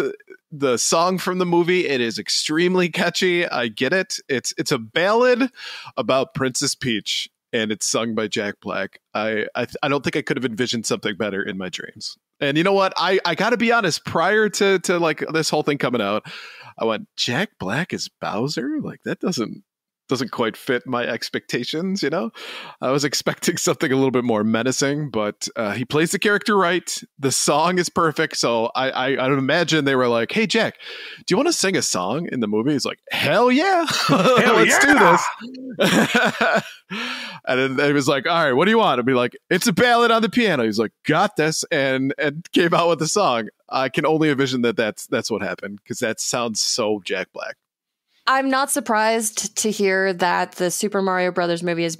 the song from the movie. It is extremely catchy. I get it. It's a ballad about Princess Peach, and it's sung by Jack Black. I don't think I could have envisioned something better in my dreams. And you know what? I got to be honest. Prior to like this whole thing coming out, I went, Jack Black is Bowser? Like that doesn't quite fit my expectations, I was expecting something a little bit more menacing, but he plays the character right. The song is perfect. So I would imagine they were like, hey, Jack, do you want to sing a song in the movie? He's like, hell yeah. Let's do this. And then he was like, all right, what do you want? I'd be like, it's a ballad on the piano. He's like, got this. And came out with the song. I can only envision that's what happened, because that sounds so Jack Black. I'm not surprised to hear that the Super Mario Brothers movie has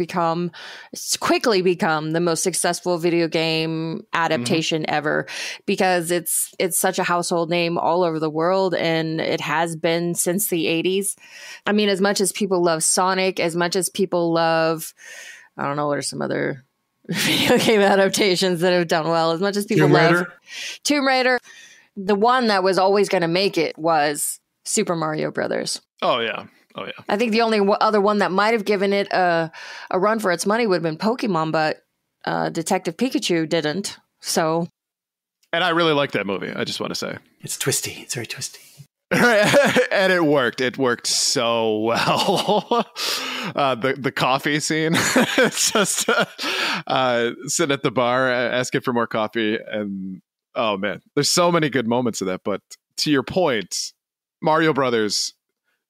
quickly become the most successful video game adaptation ever, because it's such a household name all over the world, and it has been since the 80s. I mean, as much as people love Sonic, as much as people love, I don't know, what are some other video game adaptations that have done well, as much as people love Tomb Raider, the one that was always going to make it was Super Mario Brothers. Oh, yeah. I think the only other one that might have given it a run for its money would have been Pokemon, but Detective Pikachu didn't. So, and I really like that movie. I just want to say it's twisty. It's very twisty. And it worked. It worked so well. The coffee scene. It's just sitting at the bar asking for more coffee, and oh man, there's so many good moments of that. But to your point, Mario Brothers,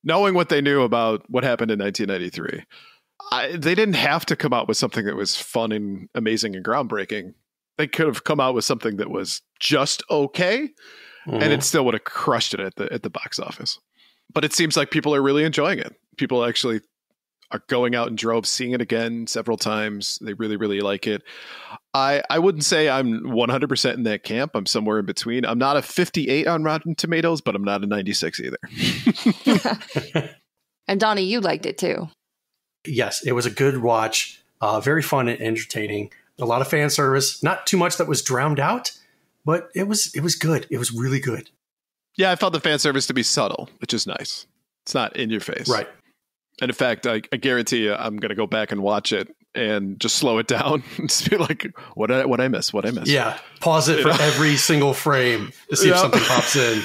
knowing what they knew about what happened in 1993, they didn't have to come out with something that was fun and amazing and groundbreaking. They could have come out with something that was just okay, and it still would have crushed it at the box office. But it seems like people are really enjoying it. People actually are going out in droves, seeing it again several times. They really, really like it. I wouldn't say I'm 100% in that camp. I'm somewhere in between. I'm not a 58 on Rotten Tomatoes, but I'm not a 96 either. And Donnie, you liked it too. Yes, it was a good watch. Very fun and entertaining. A lot of fan service. Not too much that was drowned out, but it was good. It was really good. Yeah, I found the fan service to be subtle, which is nice. It's not in your face. Right. And in fact, I guarantee you, I'm going to go back and watch it and just slow it down and just be like, what I miss? Yeah. Pause it for every single frame to see if something pops in.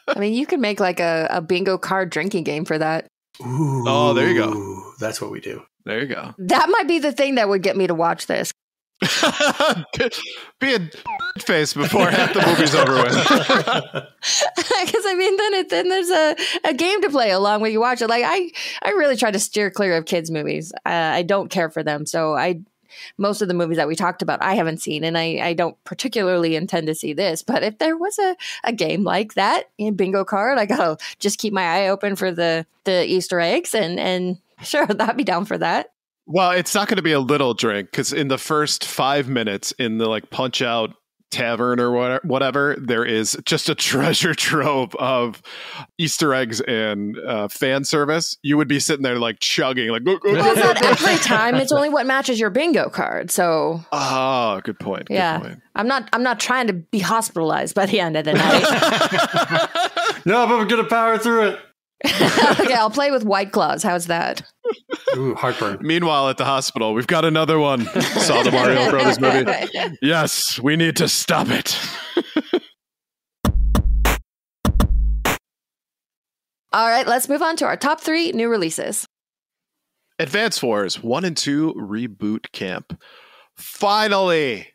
I mean, you could make like a bingo card drinking game for that. Ooh. Oh, there you go. That's what we do. There you go. That might be the thing that would get me to watch this. Be a face before half the movie's over with. Because I mean, then there's a game to play along when you watch it. Like I really try to steer clear of kids' movies. I don't care for them. So most of the movies that we talked about, I haven't seen, and I don't particularly intend to see this. But if there was a game like that in bingo card, I gotta just keep my eye open for the Easter eggs, and sure, I'd be down for that. Well, it's not going to be a little drink, because in the first 5 minutes in the like Punch Out tavern or whatever, there is just a treasure trove of Easter eggs and fan service. You would be sitting there like chugging, like. Well, it's not every time. It's only what matches your bingo card. So. Oh, good point. Yeah, good point. I'm not trying to be hospitalized by the end of the night. No, but we're gonna power through it. Okay, I'll play with White Claws. How's that? Ooh, heartburn. Meanwhile, at the hospital, we've got another one. Saw the Mario Brothers movie. Yes, we need to stop it. All right, let's move on to our top 3 new releases. Advance Wars 1 and 2 Reboot Camp. Finally!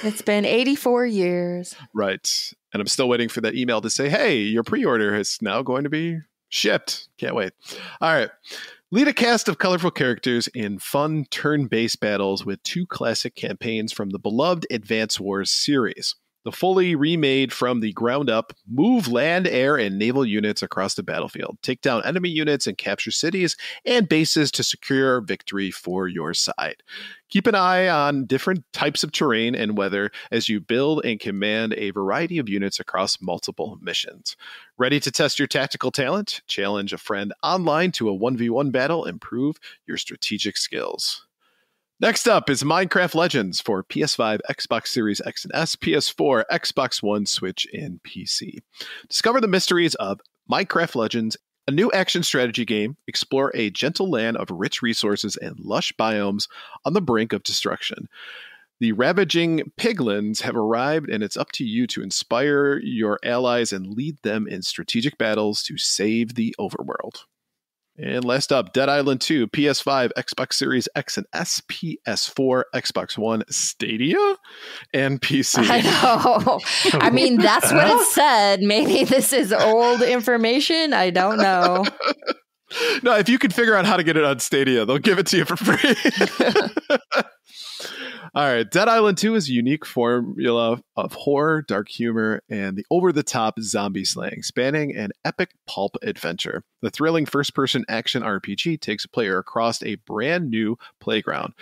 It's been 84 years. Right. And I'm still waiting for that email to say, hey, your pre-order is now going to be shipped. Can't wait. All right. Lead a cast of colorful characters in fun turn-based battles with 2 classic campaigns from the beloved Advance Wars series. The fully remade from the ground up, move land, air, and naval units across the battlefield, take down enemy units and capture cities and bases to secure victory for your side. Keep an eye on different types of terrain and weather as you build and command a variety of units across multiple missions. Ready to test your tactical talent? Challenge a friend online to a 1v1 battle and prove your strategic skills. Next up is Minecraft Legends for PS5, Xbox Series X and S, PS4, Xbox One, Switch, and PC. Discover the mysteries of Minecraft Legends, a new action strategy game. Explore a gentle land of rich resources and lush biomes on the brink of destruction. The ravaging piglins have arrived, and it's up to you to inspire your allies and lead them in strategic battles to save the overworld. And last up, Dead Island 2, PS5, Xbox Series X and S, PS4, Xbox One, Stadia, and PC. I know. I mean, that's what it said. Maybe this is old information. I don't know. No, if you can figure out how to get it on Stadia, they'll give it to you for free. All right. Dead Island 2 is a unique formula of horror, dark humor, and the over-the-top zombie slaying, spanning an epic pulp adventure. The thrilling first-person action RPG takes a player across a brand new playground.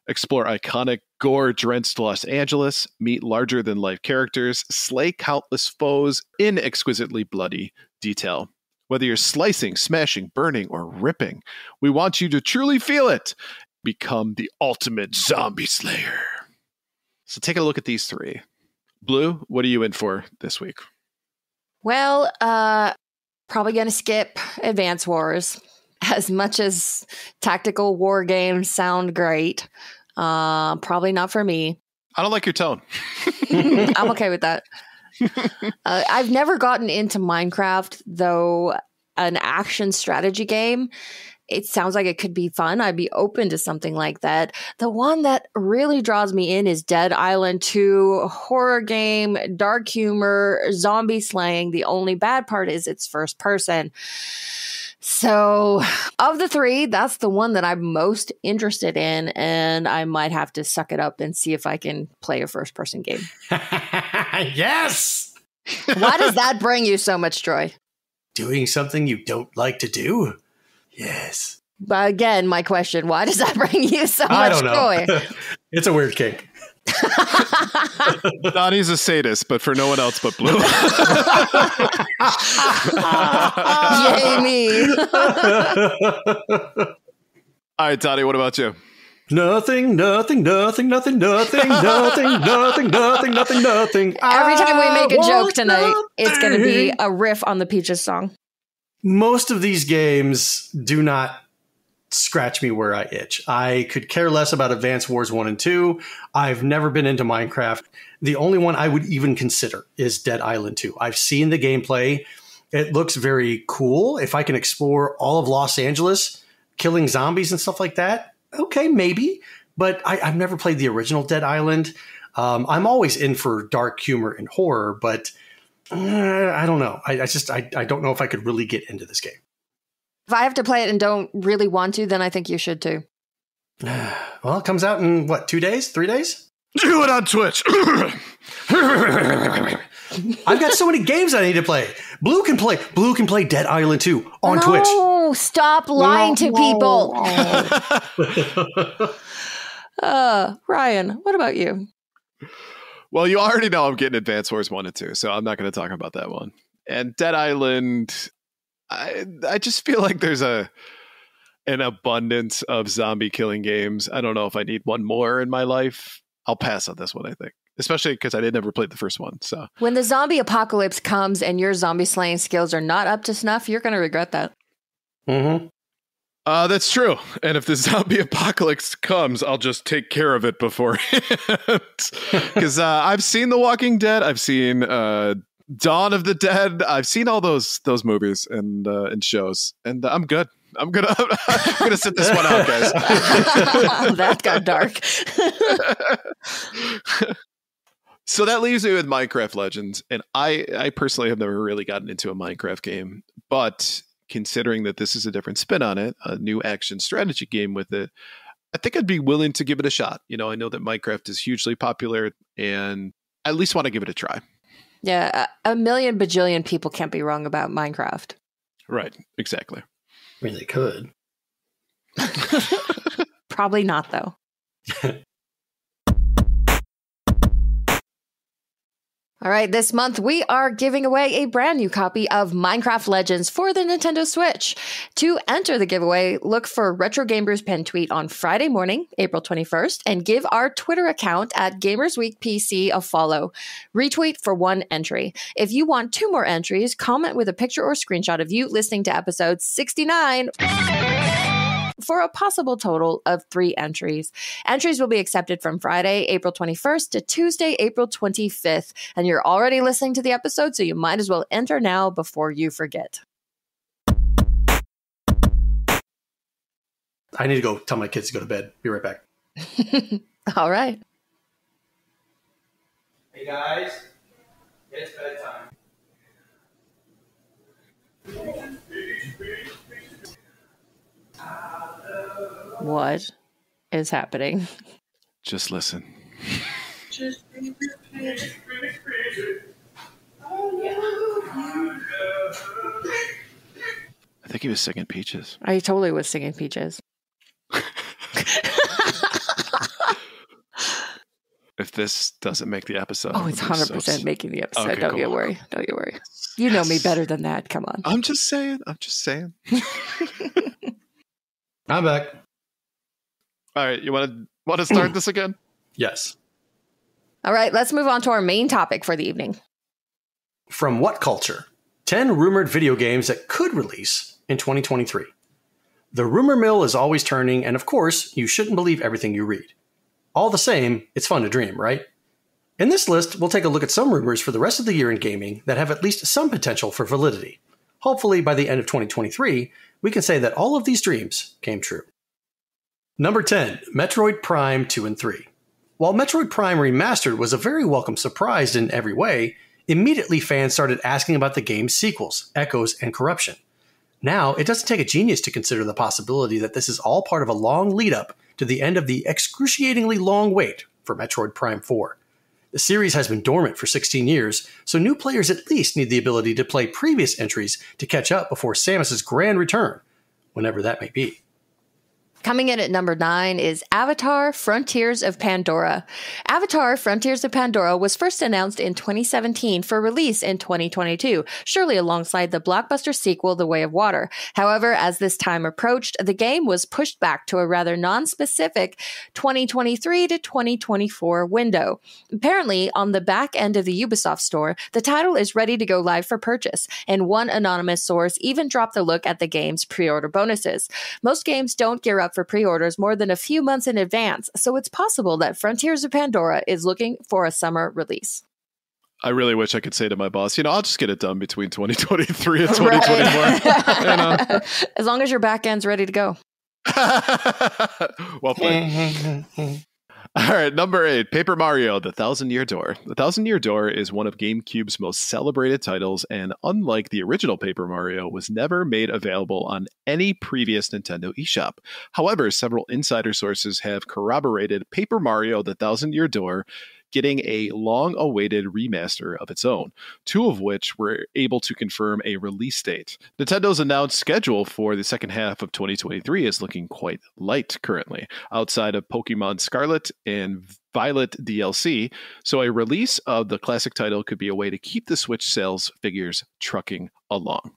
Explore iconic, gore-drenched Los Angeles, meet larger-than-life characters, slay countless foes in exquisitely bloody detail. Whether you're slicing, smashing, burning, or ripping, we want you to truly feel it. Become the ultimate zombie slayer. So take a look at these 3. Blue, what are you in for this week? Well, probably going to skip Advance Wars. As much as tactical war games sound great, probably not for me. I don't like your tone. I'm okay with that. I've never gotten into Minecraft, though an action strategy game. It sounds like it could be fun. I'd be open to something like that. The one that really draws me in is Dead Island 2, horror game, dark humor, zombie slaying. The only bad part is it's first person. So of the 3, that's the one that I'm most interested in, and I might have to suck it up and see if I can play a first person game. Yes! Why does that bring you so much joy? Doing something you don't like to do? Yes. But again, my question, why does that bring you so much joy? It's a weird kink. Donnie's a sadist, but for no one else but Blue. Yay me. All right, Donnie, what about you? Nothing. Every time we make a joke tonight, it's going to be a riff on the Peaches song. Most of these games do not scratch me where I itch. I could care less about Advance Wars 1 and 2. I've never been into Minecraft. The only one I would even consider is Dead Island 2. I've seen the gameplay. It looks very cool. If I can explore all of Los Angeles, killing zombies and stuff like that, okay, maybe. But I've never played the original Dead Island. I'm always in for dark humor and horror, but I don't know. I don't know if I could really get into this game. If I have to play it and don't really want to, then I think you should too. Well, it comes out in what, 2 days, 3 days? Do it on Twitch. I've got so many games I need to play. Blue can play Dead Island 2 on Twitch. No, stop lying to people. Ryan, what about you? Well, you already know I'm getting Advance Wars 1 and 2, so I'm not going to talk about that one. And Dead Island, I just feel like there's an abundance of zombie killing games. I don't know if I need one more in my life. I'll pass on this one, I think. Especially because I never played the first one. So when the zombie apocalypse comes and your zombie slaying skills are not up to snuff, you're going to regret that. Mm-hmm. That's true. And if the zombie apocalypse comes, I'll just take care of it beforehand. Because I've seen The Walking Dead. I've seen Dawn of the Dead. I've seen all those movies and shows, and I'm good. I'm gonna sit this one out, guys. That got dark. So that leaves me with Minecraft Legends, and I personally have never really gotten into a Minecraft game, but considering that this is a different spin on it, a new action strategy game with it, I think I'd be willing to give it a shot. You know, I know that Minecraft is hugely popular, and I at least want to give it a try. Yeah, a million bajillion people can't be wrong about Minecraft. Right, exactly. I mean, they could. Probably not, though. All right, this month we are giving away a brand new copy of Minecraft Legends for the Nintendo Switch. To enter the giveaway, look for Retro Gamers pin tweet on Friday morning, April 21st, and give our Twitter account at GamersWeekPC a follow. Retweet for one entry. If you want 2 more entries, comment with a picture or screenshot of you listening to episode 69 for a possible total of 3 entries. Entries will be accepted from Friday, April 21st to Tuesday, April 25th. And you're already listening to the episode, so you might as well enter now before you forget. I need to go tell my kids to go to bed. Be right back. All right. Hey guys, it's bedtime. What is happening? Just listen. I think he was singing Peaches. I totally was singing Peaches. If this doesn't make the episode. Oh, it's 100% making the episode. Okay, Don't cool. you worry. Don't you worry. You know me better than that. Come on. I'm just saying. I'm back. All right, you want to start this again? Yes. All right, let's move on to our main topic for the evening. From What Culture? 10 rumored video games that could release in 2023. The rumor mill is always turning, and of course, you shouldn't believe everything you read. All the same, it's fun to dream, right? In this list, we'll take a look at some rumors for the rest of the year in gaming that have at least some potential for validity. Hopefully, by the end of 2023, we can say that all of these dreams came true. Number 10, Metroid Prime 2 and 3. While Metroid Prime Remastered was a very welcome surprise in every way, immediately fans started asking about the game's sequels, Echoes, and Corruption. Now, it doesn't take a genius to consider the possibility that this is all part of a long lead-up to the end of the excruciatingly long wait for Metroid Prime 4. The series has been dormant for 16 years, so new players at least need the ability to play previous entries to catch up before Samus's grand return, whenever that may be. Coming in at number 9 is Avatar: Frontiers of Pandora. Avatar: Frontiers of Pandora was first announced in 2017 for release in 2022, surely alongside the blockbuster sequel The Way of Water. However, as this time approached, the game was pushed back to a rather non-specific 2023 to 2024 window. Apparently, on the back end of the Ubisoft store, the title is ready to go live for purchase, and one anonymous source even dropped a look at the game's pre-order bonuses. Most games don't gear up for pre-orders more than a few months in advance, so it's possible that Frontiers of Pandora is looking for a summer release. I really wish I could say to my boss, I'll just get it done between 2023 and 2024. Right. As long as your back end's ready to go. Well played. All right, number 8, Paper Mario: The Thousand-Year Door. The Thousand-Year Door is one of GameCube's most celebrated titles, and unlike the original Paper Mario, was never made available on any previous Nintendo eShop. However, several insider sources have corroborated Paper Mario: The Thousand-Year Door getting a long-awaited remaster of its own, 2 of which were able to confirm a release date. Nintendo's announced schedule for the second half of 2023 is looking quite light currently, outside of Pokemon Scarlet and Violet DLC, so a release of the classic title could be a way to keep the Switch sales figures trucking along.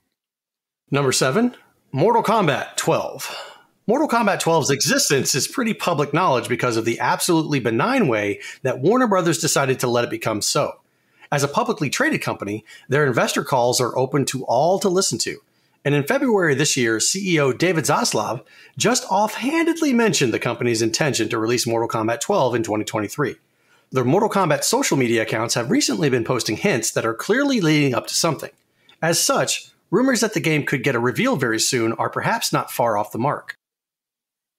Number 7, Mortal Kombat 12. Mortal Kombat 12's existence is pretty public knowledge because of the absolutely benign way that Warner Brothers decided to let it become so. As a publicly traded company, their investor calls are open to all to listen to. And in February this year, CEO David Zaslav just offhandedly mentioned the company's intention to release Mortal Kombat 12 in 2023. Their Mortal Kombat social media accounts have recently been posting hints that are clearly leading up to something. As such, rumors that the game could get a reveal very soon are perhaps not far off the mark.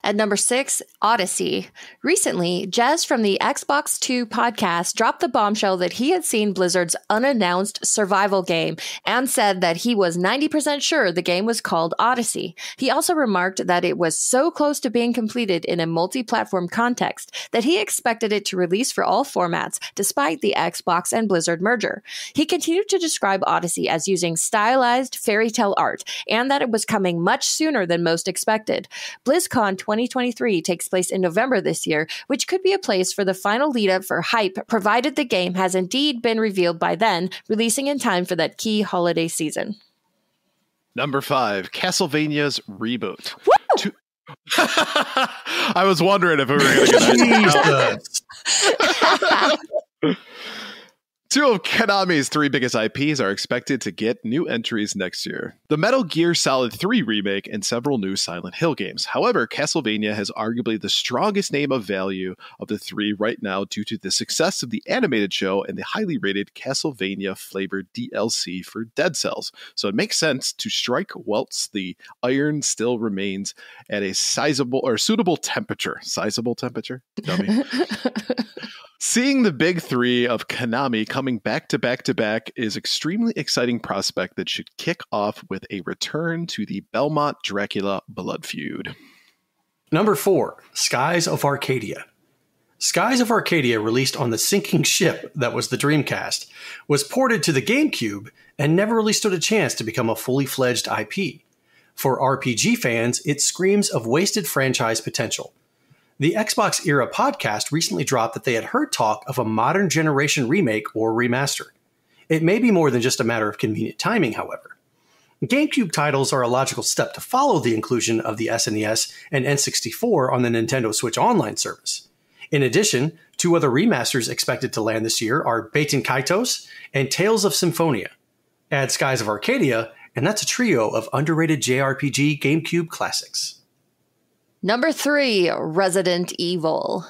At number 6, Odyssey. Recently, Jez from the Xbox 2 podcast dropped the bombshell that he had seen Blizzard's unannounced survival game and said that he was 90% sure the game was called Odyssey. He also remarked that it was so close to being completed in a multi-platform context that he expected it to release for all formats, despite the Xbox and Blizzard merger. He continued to describe Odyssey as using stylized fairy tale art and that it was coming much sooner than most expected. BlizzCon 2023 takes place in November this year, which could be a place for the final lead-up for hype, provided the game has indeed been revealed by then, releasing in time for that key holiday season. Number 5, Castlevania's reboot. I was wondering if we were going to get Two of Konami's 3 biggest IPs are expected to get new entries next year: the Metal Gear Solid 3 remake and several new Silent Hill games. However, Castlevania has arguably the strongest name of value of the 3 right now due to the success of the animated show and the highly rated Castlevania-flavored DLC for Dead Cells. So it makes sense to strike whilst the iron still remains at a sizable or suitable temperature. Sizable temperature? Dummy. Seeing the big 3 of Konami coming back to back to back is extremely exciting prospect that should kick off with a return to the Belmont Dracula blood feud. Number 4, Skies of Arcadia. Skies of Arcadia, released on the sinking ship that was the Dreamcast, was ported to the GameCube and never really stood a chance to become a fully fledged IP. For RPG fans, it screams of wasted franchise potential. The Xbox Era podcast recently dropped that they had heard talk of a modern generation remake or remaster. It may be more than just a matter of convenient timing, however. GameCube titles are a logical step to follow the inclusion of the SNES and N64 on the Nintendo Switch Online service. In addition, 2 other remasters expected to land this year are Baten Kaitos and Tales of Symphonia. Add Skies of Arcadia, and that's a trio of underrated JRPG GameCube classics. Number 3, Resident Evil.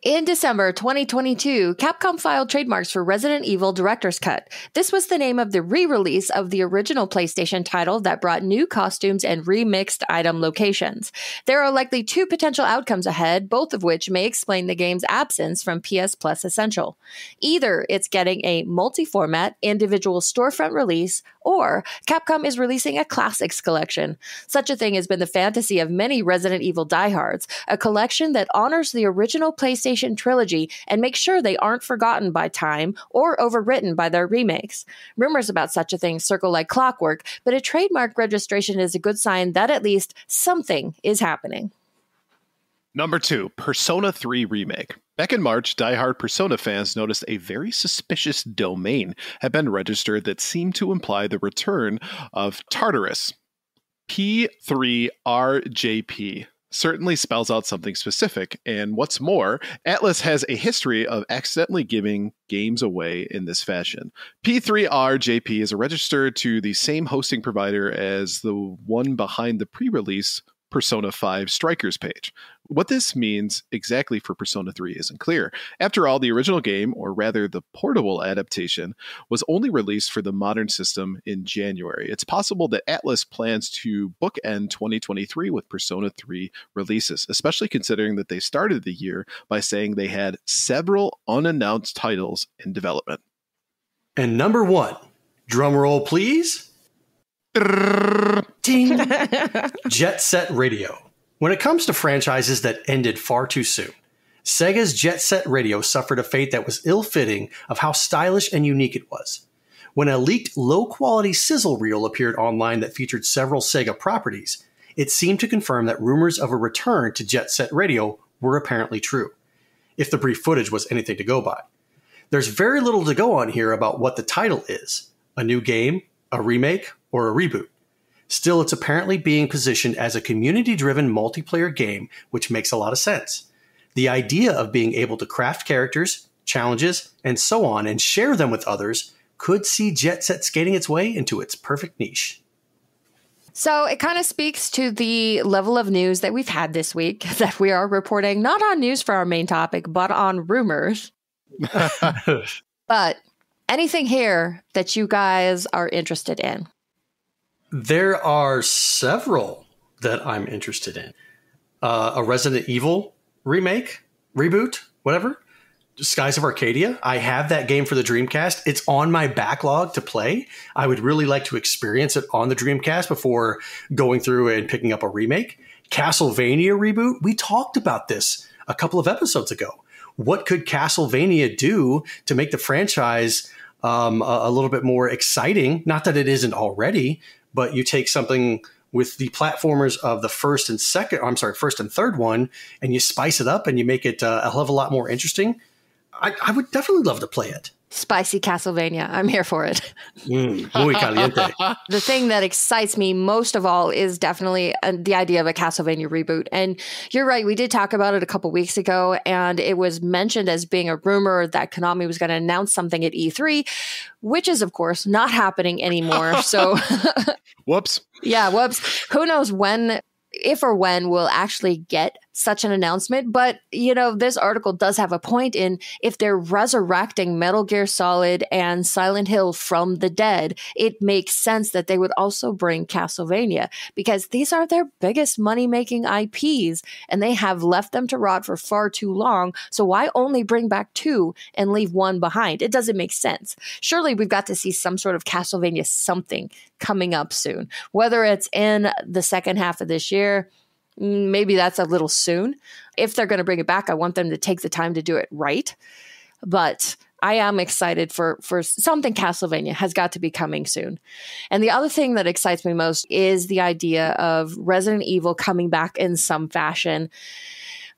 In December 2022, Capcom filed trademarks for Resident Evil Director's Cut. This was the name of the re-release of the original PlayStation title that brought new costumes and remixed item locations. There are likely 2 potential outcomes ahead, both of which may explain the game's absence from PS Plus Essential. Either it's getting a multi-format, individual storefront release, or Capcom is releasing a classics collection. Such a thing has been the fantasy of many Resident Evil diehards, a collection that honors the original PlayStation trilogy and makes sure they aren't forgotten by time or overwritten by their remakes. Rumors about such a thing circle like clockwork, but a trademark registration is a good sign that at least something is happening. Number 2, Persona 3 Remake. Back in March, diehard Persona fans noticed a very suspicious domain had been registered that seemed to imply the return of Tartarus. P3RJP certainly spells out something specific, and what's more, Atlas has a history of accidentally giving games away in this fashion. P3RJP is registered to the same hosting provider as the one behind the pre-release Persona 5 Strikers page. What this means exactly for Persona 3 isn't clear. After all, the original game, or rather the portable adaptation, was only released for the modern system in January. It's possible that Atlas plans to bookend 2023 with Persona 3 releases, especially considering that they started the year by saying they had several unannounced titles in development. And number 1, drum roll please. Ding. Jet Set Radio. When it comes to franchises that ended far too soon, Sega's Jet Set Radio suffered a fate that was ill-fitting of how stylish and unique it was. When a leaked low-quality sizzle reel appeared online that featured several Sega properties, it seemed to confirm that rumors of a return to Jet Set Radio were apparently true, if the brief footage was anything to go by. There's very little to go on here about what the title is: a new game, a remake, or a reboot. Still, it's apparently being positioned as a community-driven multiplayer game, which makes a lot of sense. The idea of being able to craft characters, challenges, and so on, and share them with others could see Jet Set skating its way into its perfect niche. So it kind of speaks to the level of news that we've had this week, that we are reporting not on news for our main topic, but on rumors. But anything here that you guys are interested in? There are several that I'm interested in. A Resident Evil remake, reboot, whatever. Skies of Arcadia. I have that game for the Dreamcast. It's on my backlog to play. I would really like to experience it on the Dreamcast before going through and picking up a remake. Castlevania reboot. We talked about this a couple of episodes ago. What could Castlevania do to make the franchise a little bit more exciting? Not that it isn't already, but you take something with the platformers of the first and third one, and you spice it up and you make it a hell of a lot more interesting. I would definitely love to play it. Spicy Castlevania. I'm here for it. Muy caliente. The thing that excites me most of all is definitely the idea of a Castlevania reboot. And you're right. We did talk about it a couple weeks ago, and it was mentioned as being a rumor that Konami was going to announce something at E3, which is, of course, not happening anymore. So, whoops. Yeah, whoops. Who knows if or when we'll actually get such an announcement. But, this article does have a point in if they're resurrecting Metal Gear Solid and Silent Hill from the dead, it makes sense that they would also bring Castlevania because these are their biggest money-making IPs and they have left them to rot for far too long. So why only bring back 2 and leave 1 behind? It doesn't make sense. Surely we've got to see some sort of Castlevania something coming up soon, whether it's in the second half of this year. Maybe that's a little soon. If they're going to bring it back, I want them to take the time to do it right. But I am excited for something Castlevania has got to be coming soon. And the other thing that excites me most is the idea of Resident Evil coming back in some fashion.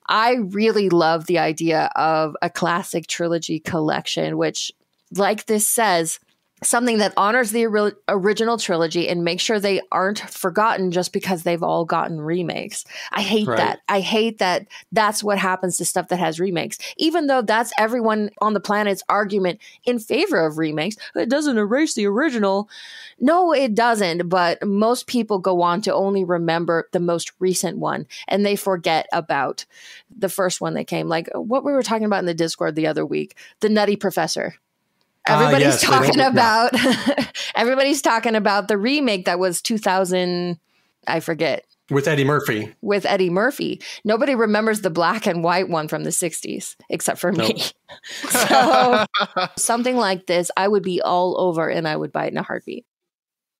I really love the idea of a classic trilogy collection, which, like this says, something that honors the original trilogy and makes sure they aren't forgotten just because they've all gotten remakes. I hate that. I hate that that's what happens to stuff that has remakes. Even though that's everyone on the planet's argument in favor of remakes, it doesn't erase the original. No, it doesn't. But most people go on to only remember the most recent one and they forget about the first one that came. Like what we were talking about in the Discord the other week, the Nutty Professor. Everybody's talking about everybody's talking about the remake that was 2000, I forget. With Eddie Murphy. With Eddie Murphy. Nobody remembers the black and white one from the 60s, except for me. So something like this, I would be all over and I would buy it in a heartbeat.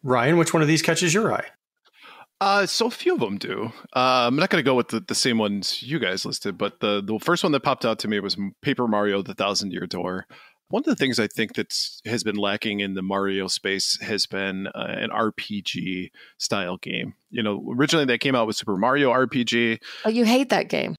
Ryan, which one of these catches your eye? So few of them do. I'm not going to go with the same ones you guys listed, but the first one that popped out to me was Paper Mario: The Thousand-Year Door. One of the things I think that has been lacking in the Mario space has been an RPG style game. Originally that came out with Super Mario RPG. Oh, you hate that game.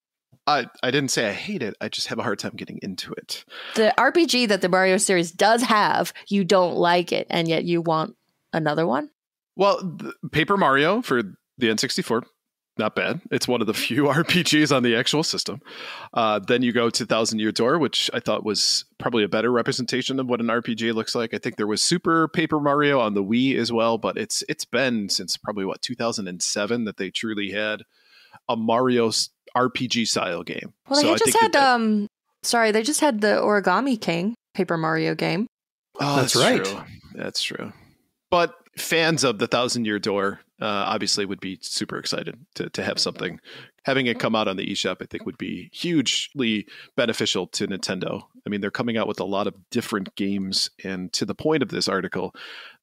I didn't say I hate it. I just have a hard time getting into it. The RPG that the Mario series does have, you don't like it, and yet you want another one? Well, Paper Mario for the N64. Not bad. It's one of the few RPGs on the actual system. Then you go to Thousand Year Door, which I thought was probably a better representation of what an RPG looks like. I think there was Super Paper Mario on the Wii as well, but it's been since probably 2007 that they truly had a Mario RPG style game. Well, they just had they just had the Origami King Paper Mario game. Oh, that's right. True. That's true. But fans of the Thousand Year Door obviously would be super excited to have something. Having it come out on the eShop, I think, would be hugely beneficial to Nintendo. I mean, they're coming out with a lot of different games. And to the point of this article,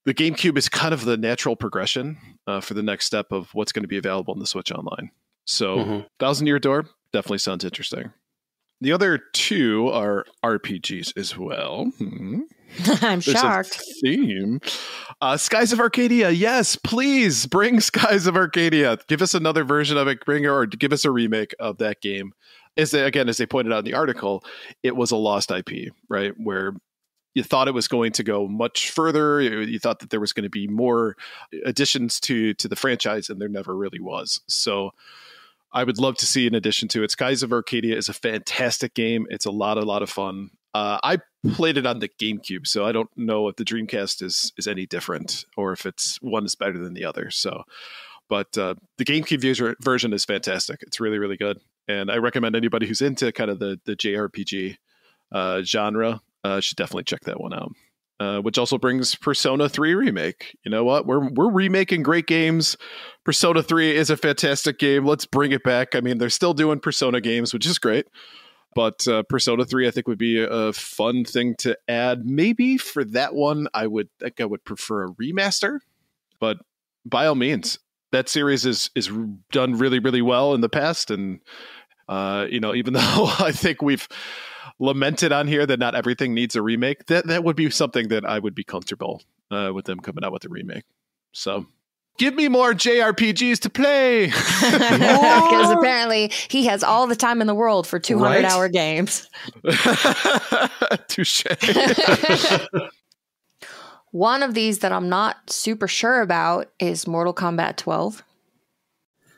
the GameCube is kind of the natural progression for the next step of what's going to be available in the Switch Online. So Thousand Year Door definitely sounds interesting. The other 2 are RPGs as well. I'm shocked. Theme. Skies of Arcadia. Yes, please bring Skies of Arcadia. Give us another version of it. Or give us a remake of that game. As they pointed out in the article, it was a lost IP, right? Where you thought it was going to go much further. You thought that there was going to be more additions to the franchise, and there never really was. So I would love to see an addition to it. Skies of Arcadia is a fantastic game. It's a lot of fun. I played it on the GameCube, so I don't know if the Dreamcast is any different or if one is better than the other. So, but the GameCube version is fantastic. It's really, really good. And I recommend anybody who's into kind of the JRPG genre should definitely check that one out. which also brings Persona 3 remake. You know what? We're remaking great games. Persona 3 is a fantastic game. Let's bring it back. I mean, they're still doing Persona games, which is great. But Persona 3, I think, would be a fun thing to add. Maybe for that one, I would prefer a remaster. But by all means, that series is done really, really well in the past. And, even though I think we've lamented on here that not everything needs a remake, that would be something that I would be comfortable with them coming out with a remake. So give me more JRPGs to play. Because apparently he has all the time in the world for 200-hour games. Touche. One of these that I'm not super sure about is Mortal Kombat 12.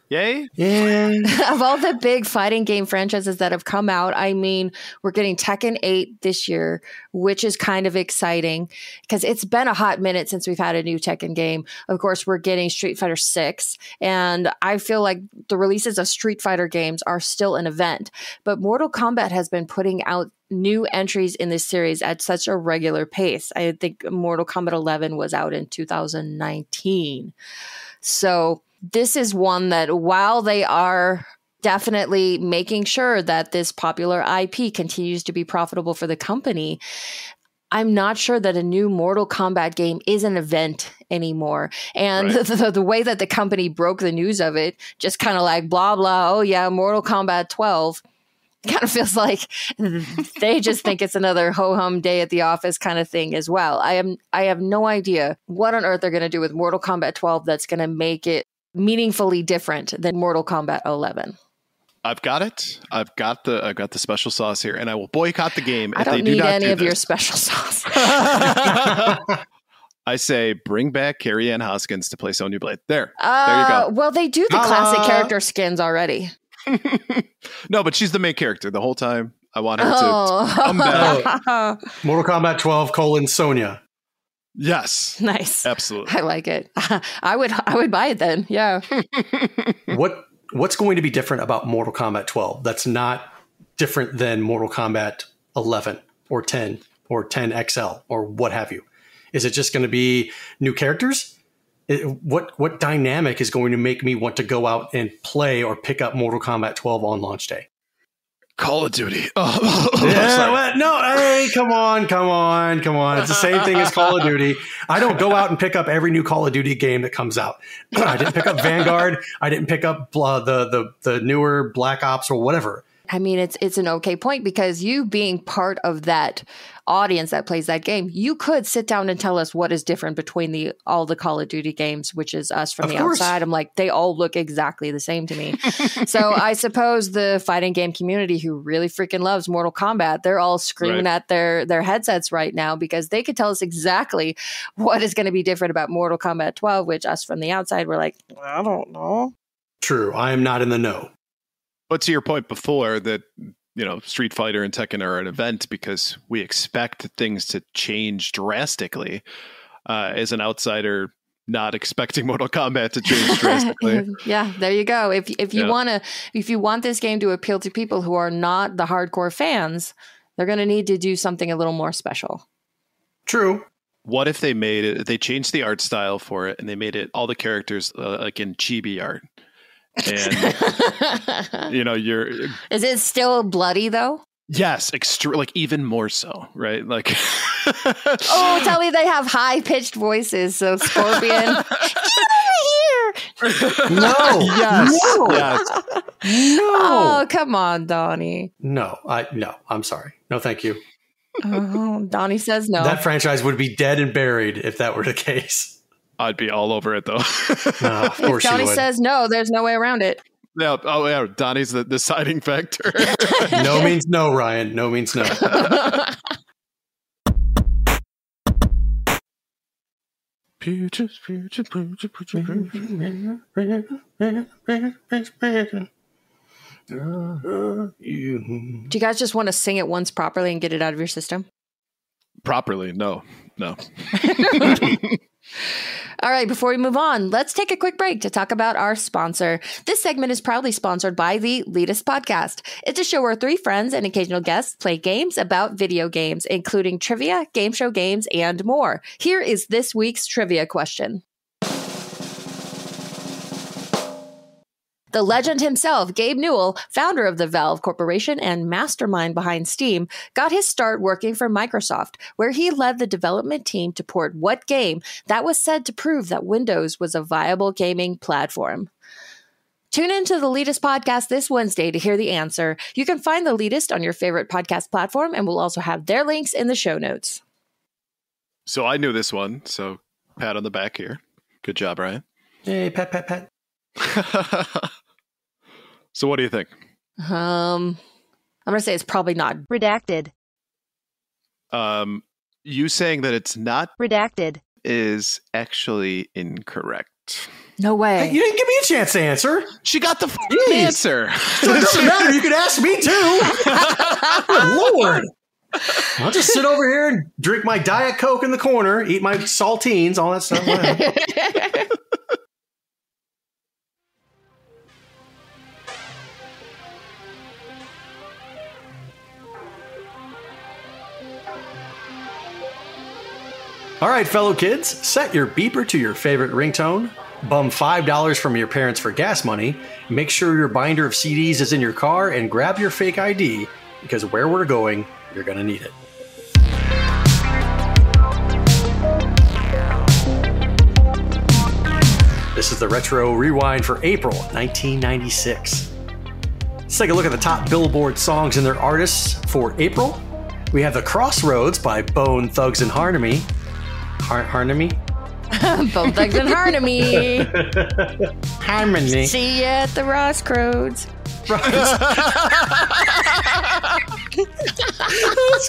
Yay? Yeah. Of all the big fighting game franchises that have come out, I mean, we're getting Tekken 8 this year, which is kind of exciting because it's been a hot minute since we've had a new Tekken game. Of course, we're getting Street Fighter 6, and I feel like the releases of Street Fighter games are still an event. But Mortal Kombat has been putting out new entries in this series at such a regular pace. I think Mortal Kombat 11 was out in 2019. So this is one that, while they are definitely making sure that this popular IP continues to be profitable for the company, I'm not sure that a new Mortal Kombat game is an event anymore. And right. the way that the company broke the news of it, just kind of like blah, blah, oh yeah, Mortal Kombat 12, kind of feels like they just think it's another ho-hum day at the office kind of thing as well. I have no idea what on earth they're going to do with Mortal Kombat 12 that's going to make it meaningfully different than Mortal Kombat 11. I've got it. I've got the special sauce here, and I will boycott the game. I don't need any of your special sauce. I say bring back Carrie Ann Hoskins to play Sonya Blade. There you go. Well, they do the classic character skins already. No, but she's the main character the whole time. I want her to come back. Mortal Kombat 12 Sonya. Yes. Nice. Absolutely. I like it. I would buy it then. Yeah. What's going to be different about Mortal Kombat 12 that's not different than Mortal Kombat 11 or 10 or 10 XL or what have you? Is it just going to be new characters? What dynamic is going to make me want to go out and play or pick up Mortal Kombat 12 on launch day? Call of Duty. No, hey, come on. It's the same thing as Call of Duty. I don't go out and pick up every new Call of Duty game that comes out. I didn't pick up Vanguard. I didn't pick up the newer Black Ops or whatever. I mean, it's an okay point because you being part of that audience that plays that game, you could sit down and tell us what is different between all the Call of Duty games, which is us from the outside. I'm like, they all look exactly the same to me. So I suppose the fighting game community who really freaking loves Mortal Kombat, they're all screaming at their headsets right now because they could tell us exactly what is going to be different about Mortal Kombat 12, which us from the outside, we're like, I don't know. True. I am not in the know. But to your point before that, Street Fighter and Tekken are an event because we expect things to change drastically. As an outsider, not expecting Mortal Kombat to change drastically. Yeah, there you go. If you want this game to appeal to people who are not the hardcore fans, they're going to need to do something a little more special. True. What if they changed the art style for it and they made it all the characters like in chibi art? And is it still bloody though? Yes, like even more so, right? Like oh, tell me they have high-pitched voices, so Scorpion, get over here. No. Yes. No. Yes. No. Oh, come on, Donnie. No, I'm sorry. No, thank you. Oh, Donnie says no. That franchise would be dead and buried if that were the case. I'd be all over it, though. No, of course Donnie you would. says no, there's no way around it. Yeah. Oh, yeah. Donnie's the deciding factor. No means no, Ryan. No means no. Do you guys just want to sing it once properly and get it out of your system? Properly? No. All right, before we move on, let's take a quick break to talk about our sponsor. This segment is proudly sponsored by the Elitist Podcast. It's a show where three friends and occasional guests play games about video games, including trivia, game show games, and more. Here is this week's trivia question. The legend himself, Gabe Newell, founder of the Valve Corporation and mastermind behind Steam, got his start working for Microsoft, where he led the development team to port what game that was said to prove that Windows was a viable gaming platform. Tune into the Elitist Podcast this Wednesday to hear the answer. You can find the Elitist on your favorite podcast platform, and we'll also have their links in the show notes. So I knew this one, so pat on the back here. Good job, Ryan. Hey, pat. So what do you think? I'm going to say it's probably not Redacted. You saying that it's not Redacted. is actually incorrect. No way. Hey, you didn't give me a chance to answer. She got the Jeez. answer. So it doesn't matter. You could ask me too. Good Lord. I'll just sit over here and drink my Diet Coke in the corner, eat my saltines, all that stuff. Whatever. All right, fellow kids, set your beeper to your favorite ringtone, bum $5 from your parents for gas money, make sure your binder of CDs is in your car, and grab your fake ID, because where we're going, you're going to need it. This is the Retro Rewind for April 1996. Let's take a look at the top Billboard songs and their artists for April. We have The Crossroads by Bone Thugs and Harmony. Harmony? Bone Thugs and Harmony. Harmony. See ya at the Crossroads. That's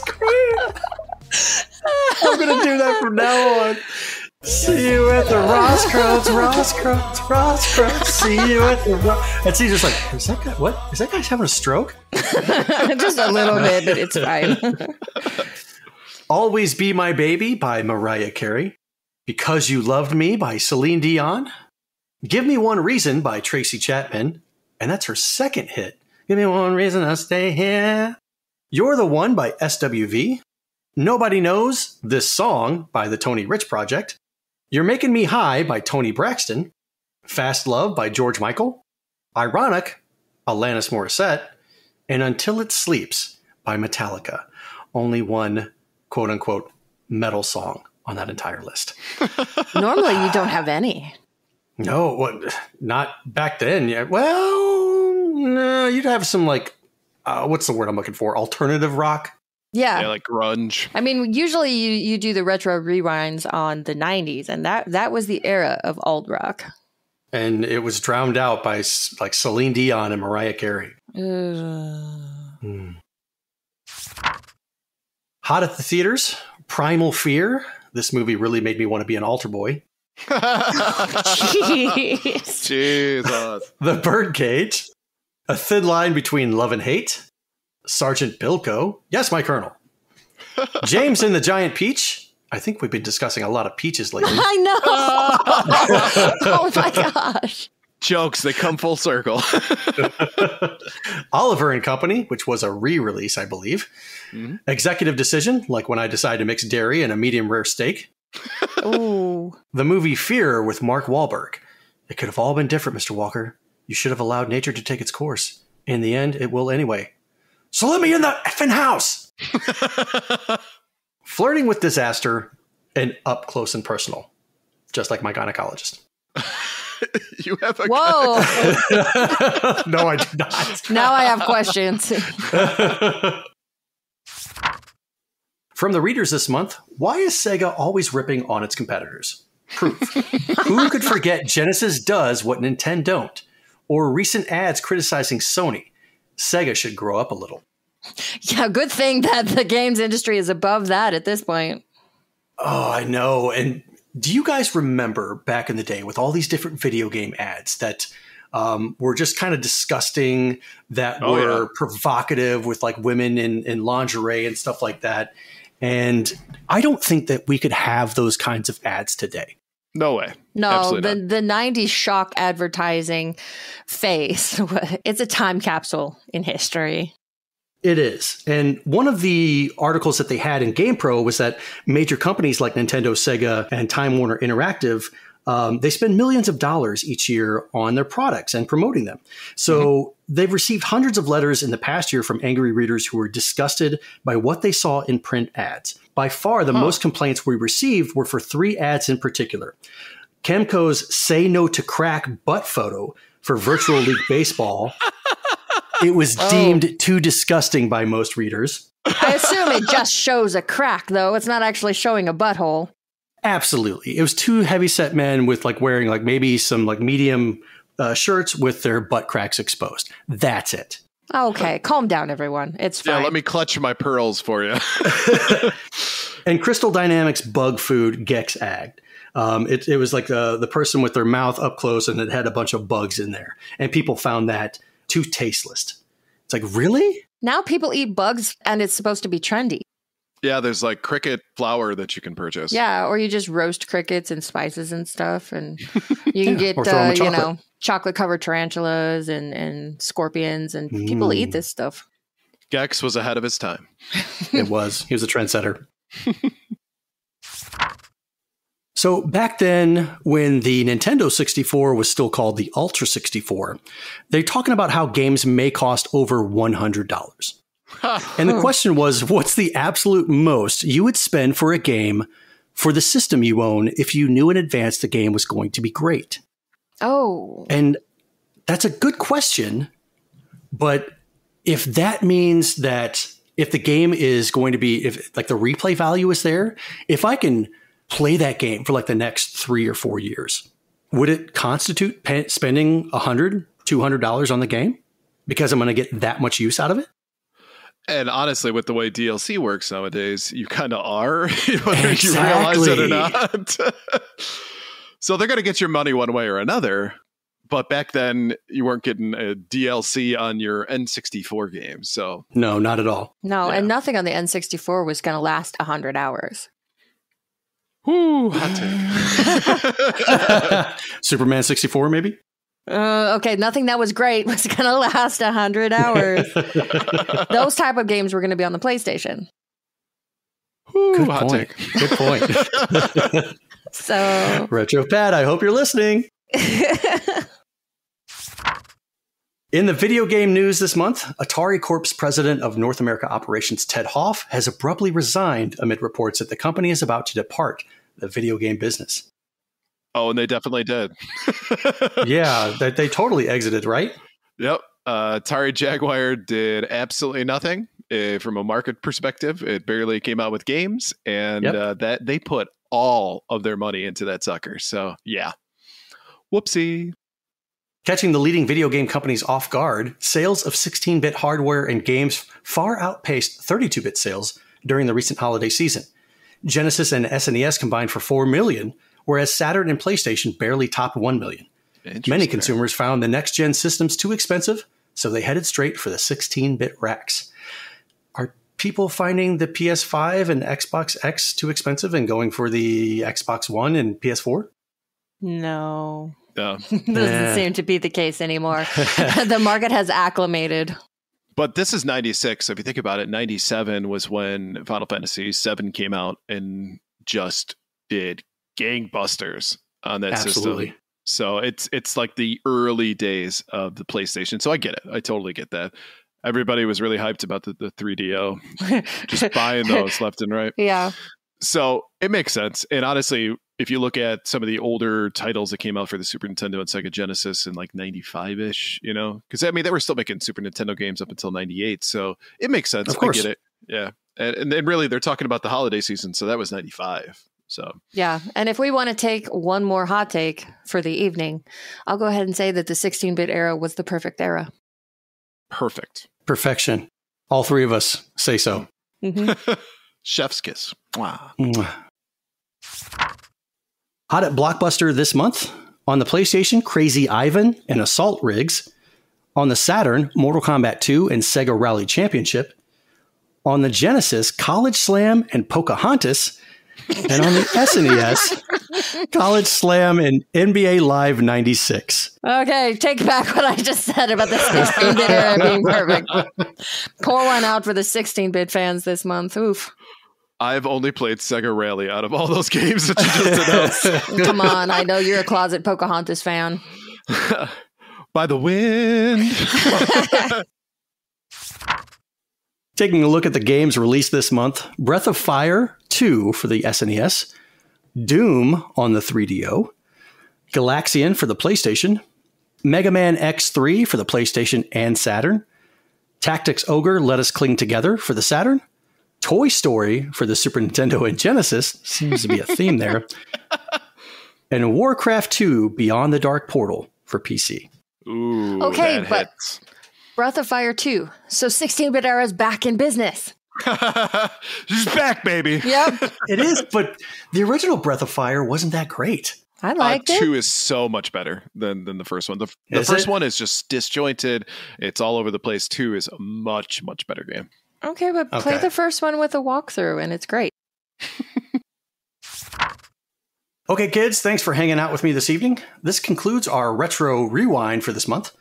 great. I'm going to do that from now on. See you at the Crossroads. See you at the And see, just like, is that guy, what? Is that guy having a stroke? Just a little bit, but it's fine. Always Be My Baby by Mariah Carey. Because You Loved Me by Celine Dion. Give Me One Reason by Tracy Chapman. And that's her second hit. Give me one reason to stay here. You're the One by SWV. Nobody Knows This Song by the Tony Rich Project. You're Making Me High by Tony Braxton. Fast Love by George Michael. Ironic, Alanis Morissette. And Until It Sleeps by Metallica. Only one quote-unquote metal song on that entire list. Normally, you don't have any. No, what? Not back then. Yeah. Well, no, you'd have some like, what's the word I'm looking for? Alternative rock. Yeah, like grunge. I mean, usually you do the retro rewinds on the 90s, and that was the era of alt rock. And it was drowned out by like Celine Dion and Mariah Carey. Hot at the theaters, Primal Fear. This movie really made me want to be an altar boy. Jeez. Jesus. The Birdcage. A Thin Line Between Love and Hate. Sergeant Bilko. Yes, my colonel. James and the Giant Peach. I think we've been discussing a lot of peaches lately. I know. Oh my gosh. Jokes that come full circle. Oliver and Company, which was a re-release, I believe. Mm-hmm. Executive Decision, like when I decide to mix dairy in a medium rare steak. Ooh. The movie Fear with Mark Wahlberg. It could have all been different, Mr. Walker. You should have allowed nature to take its course. In the end, it will anyway. So let me in the effing house! Flirting with Disaster and Up Close and Personal. Just like my gynecologist. You have a Whoa. No, I do not. Now I have questions. From the readers this month, why is Sega always ripping on its competitors? Proof. Who could forget Genesis does what Nintendo don't? Or recent ads criticizing Sony? Sega should grow up a little. Yeah, good thing that the games industry is above that at this point. Oh, I know. And do you guys remember back in the day with all these different video game ads that were just kind of disgusting, that were provocative with like women in lingerie and stuff like that? And I don't think that we could have those kinds of ads today. No way. No, Absolutely the 90s shock advertising phase. It's a time capsule in history. It is. And one of the articles that they had in GamePro was that major companies like Nintendo, Sega, and Time Warner Interactive, they spend millions of dollars each year on their products and promoting them. So they've received hundreds of letters in the past year from angry readers who were disgusted by what they saw in print ads. By far, the most complaints we received were for 3 ads in particular. Kemco's Say No to Crack butt photo for Virtual League Baseball. It was deemed too disgusting by most readers. I assume it just shows a crack, though. It's not actually showing a butthole. Absolutely. It was 2 heavyset men with wearing maybe some medium shirts with their butt cracks exposed. That's it. Okay, calm down, everyone. It's fine. Yeah, let me clutch my pearls for you. And Crystal Dynamics Bug Food Gex Ag. It was the person with their mouth up close and it had a bunch of bugs in there. And people found that too tasteless. It's really? Now people eat bugs and it's supposed to be trendy. Yeah, there's cricket flour that you can purchase. Yeah, or you just roast crickets and spices and stuff. And you can get, chocolate-covered tarantulas and scorpions. And people eat this stuff. Gex was ahead of his time. It was. He was a trendsetter. So back then, when the Nintendo 64 was still called the Ultra 64, they're talking about how games may cost over $100. And the question was, what's the absolute most you would spend for a game for the system you own if you knew in advance the game was going to be great? Oh. And that's a good question. But if that means that if the game is going to be, if the replay value is there, if I can play that game for the next 3 or 4 years, would it constitute spending $100, $200 on the game because I'm going to get that much use out of it? And honestly, with the way DLC works nowadays, you kind of are, whether you realize it or not. So they're going to get your money one way or another. But back then, you weren't getting a DLC on your N64 game. So no, not at all. No, and nothing on the N64 was going to last 100 hours. Whoo, hot take. Superman 64, maybe? Okay, nothing that was great was going to last 100 hours. Those type of games were going to be on the PlayStation. Whoo, good hot point. take. Good point. So, Retro Pat, I hope you're listening. In the video game news this month, Atari Corp's president of North America operations, Ted Hoff, has abruptly resigned amid reports that the company is about to depart the video game business. Oh, and they definitely did. Yeah, they totally exited, right? Yep. Atari Jaguar did absolutely nothing from a market perspective. It barely came out with games, and that they put all of their money into that sucker. So, yeah. Whoopsie. Catching the leading video game companies off guard, sales of 16-bit hardware and games far outpaced 32-bit sales during the recent holiday season. Genesis and SNES combined for 4 million, whereas Saturn and PlayStation barely topped 1 million. Many consumers found the next-gen systems too expensive, so they headed straight for the 16-bit racks. Are people finding the PS5 and Xbox X too expensive and going for the Xbox One and PS4? No. Doesn't seem to be the case anymore. The market has acclimated. But this is 96. So if you think about it, 97 was when Final Fantasy VII came out and just did gangbusters on that system. So it's like the early days of the PlayStation. So I get it. I totally get that. Everybody was really hyped about the 3DO. Just buying those left and right. Yeah. So it makes sense. And honestly, if you look at some of the older titles that came out for the Super Nintendo and Sega Genesis in 95-ish, because they were still making Super Nintendo games up until 98. So it makes sense. Of course. I get it. Yeah. And then really they're talking about the holiday season. So that was 95. So yeah. And if we want to take one more hot take for the evening, I'll go ahead and say that the 16-bit era was the perfect era. Perfect. Perfection. All three of us say so. Mm-hmm. Chef's kiss. Wow. Hot at Blockbuster this month. On the PlayStation, Crazy Ivan and Assault Rigs. On the Saturn, Mortal Kombat 2 and Sega Rally Championship. On the Genesis, College Slam and Pocahontas. And on the SNES, College Slam and NBA Live 96. Okay, take back what I just said about the 16-bit era being perfect. Pour one out for the 16-bit fans this month. Oof. I've only played Sega Rally out of all those games that you just announced. Come on, I know you're a closet Pocahontas fan. By the wind. Taking a look at the games released this month, Breath of Fire 2 for the SNES, Doom on the 3DO, Galaxian for the PlayStation, Mega Man X3 for the PlayStation and Saturn, Tactics Ogre Let Us Cling Together for the Saturn, Toy Story for the Super Nintendo and Genesis, seems to be a theme there, and Warcraft 2 Beyond the Dark Portal for PC. Ooh, okay, that but hits. Breath of Fire 2. So 16-bit era is back in business. She's back, baby. Yep. It is, but the original Breath of Fire wasn't that great. I liked it. 2 is so much better than the first one. The first one is just disjointed. It's all over the place. 2 is a much, much better game. Okay, but play the first one with a walkthrough, and it's great. Okay, kids, thanks for hanging out with me this evening. This concludes our Retro Rewind for this month.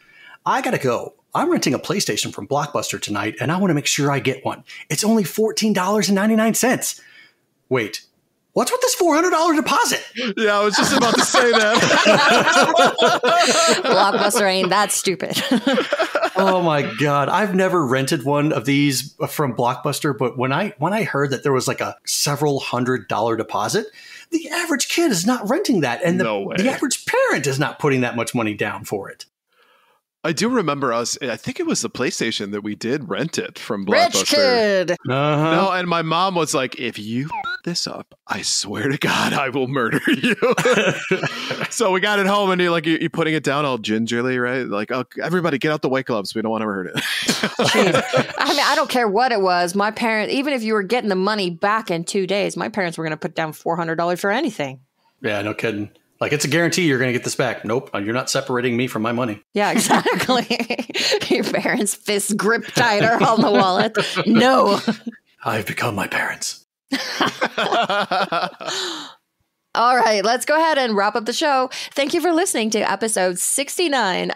I gotta go. I'm renting a PlayStation from Blockbuster tonight, and I want to make sure I get one. It's only $14.99. Wait, what's with this $400 deposit? Yeah, I was just about to say that. Blockbuster ain't that stupid. Oh my God. I've never rented one of these from Blockbuster, but when I heard that there was like a several $100 deposit, the average kid is not renting that. And the average parent is not putting that much money down for it. I do remember I think it was the PlayStation that we did rent it from Blockbuster. Rich kid. No, and my mom was like, if you this up, I swear to God, I will murder you. So we got it home, and you're putting it down all gingerly, right? Like, oh, everybody get out the White Gloves. We don't want to hurt it. I mean, I don't care what it was. My parents, even if you were getting the money back in 2 days, my parents were going to put down $400 for anything. Yeah, no kidding. Like, it's a guarantee you're going to get this back. Nope, you're not separating me from my money. Yeah, exactly. Your parents' fists grip tighter on the wallet. No. I've become my parents. All right, let's go ahead and wrap up the show. Thank you for listening to episode 69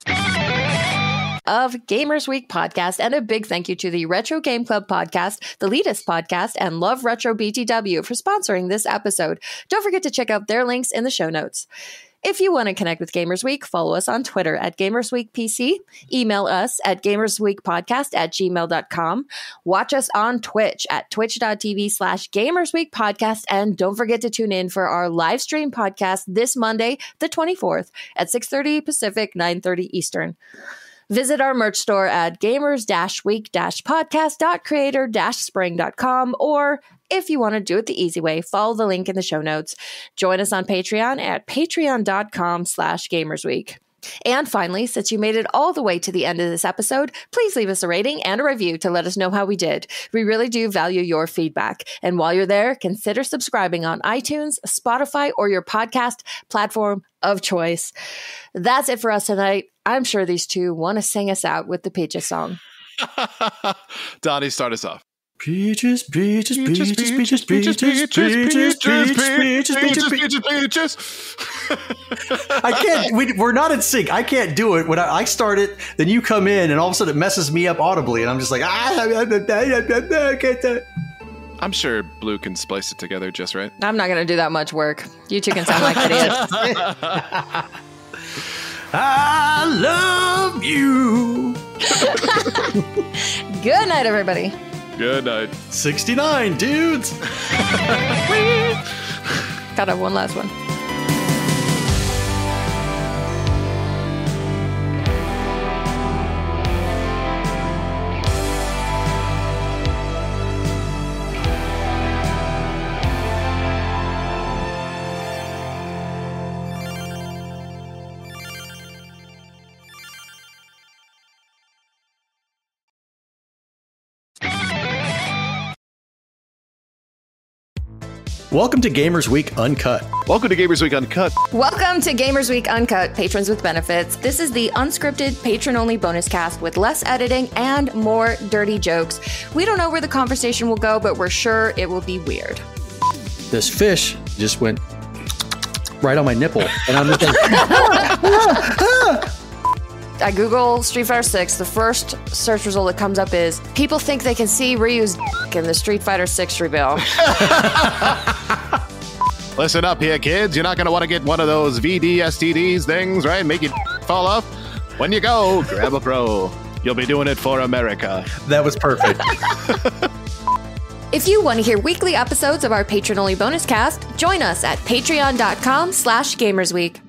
of Gamers Week podcast, and a big thank you to the Retro Game Club podcast, the Latest podcast, and Love Retro BTW for sponsoring this episode. Don't forget to check out their links in the show notes. If you want to connect with Gamers Week, follow us on Twitter at GamersWeekPC, email us at gamersweekpodcast@gmail.com, watch us on Twitch at twitch.tv/GamersWeekPodcast, and don't forget to tune in for our live stream podcast this Monday, the 24th at 6:30 Pacific, 9:30 Eastern. Visit our merch store at gamers-week-podcast.creator-spring.com, or if you want to do it the easy way, follow the link in the show notes. Join us on Patreon at patreon.com/gamersweek. And finally, since you made it all the way to the end of this episode, please leave us a rating and a review to let us know how we did. We really do value your feedback. And while you're there, consider subscribing on iTunes, Spotify, or your podcast platform of choice. That's it for us tonight. I'm sure these two want to sing us out with the Peaches song. Donnie, start us off. Peaches, peaches, peaches, peaches, peaches, peaches, peaches, peaches, peaches, peaches. I can't. We're not in sync. I can't do it. When I start it, then you come in, and all of a sudden it messes me up audibly, and I'm just like, I can't do it. I'm sure Blue can splice it together just right. I'm not going to do that much work. You two can sound like idiots. I love you. Good night, everybody. Good night. 69 dudes. Gotta have one last one. Welcome to Gamers Week Uncut. Welcome to Gamers Week Uncut. Welcome to Gamers Week Uncut, patrons with benefits. This is the unscripted, patron-only bonus cast with less editing and more dirty jokes. We don't know where the conversation will go, but we're sure it will be weird. this fish just went right on my nipple. And I'm just like, I Google Street Fighter 6. The first search result that comes up is people think they can see Ryu's in the Street Fighter 6 reveal. Listen up here, kids. You're not going to want to get one of those VD STDs things, right? Make your fall off. When you go, grab a pro. You'll be doing it for America. that was perfect. If you want to hear weekly episodes of our patron-only bonus cast, join us at patreon.com/gamersweek.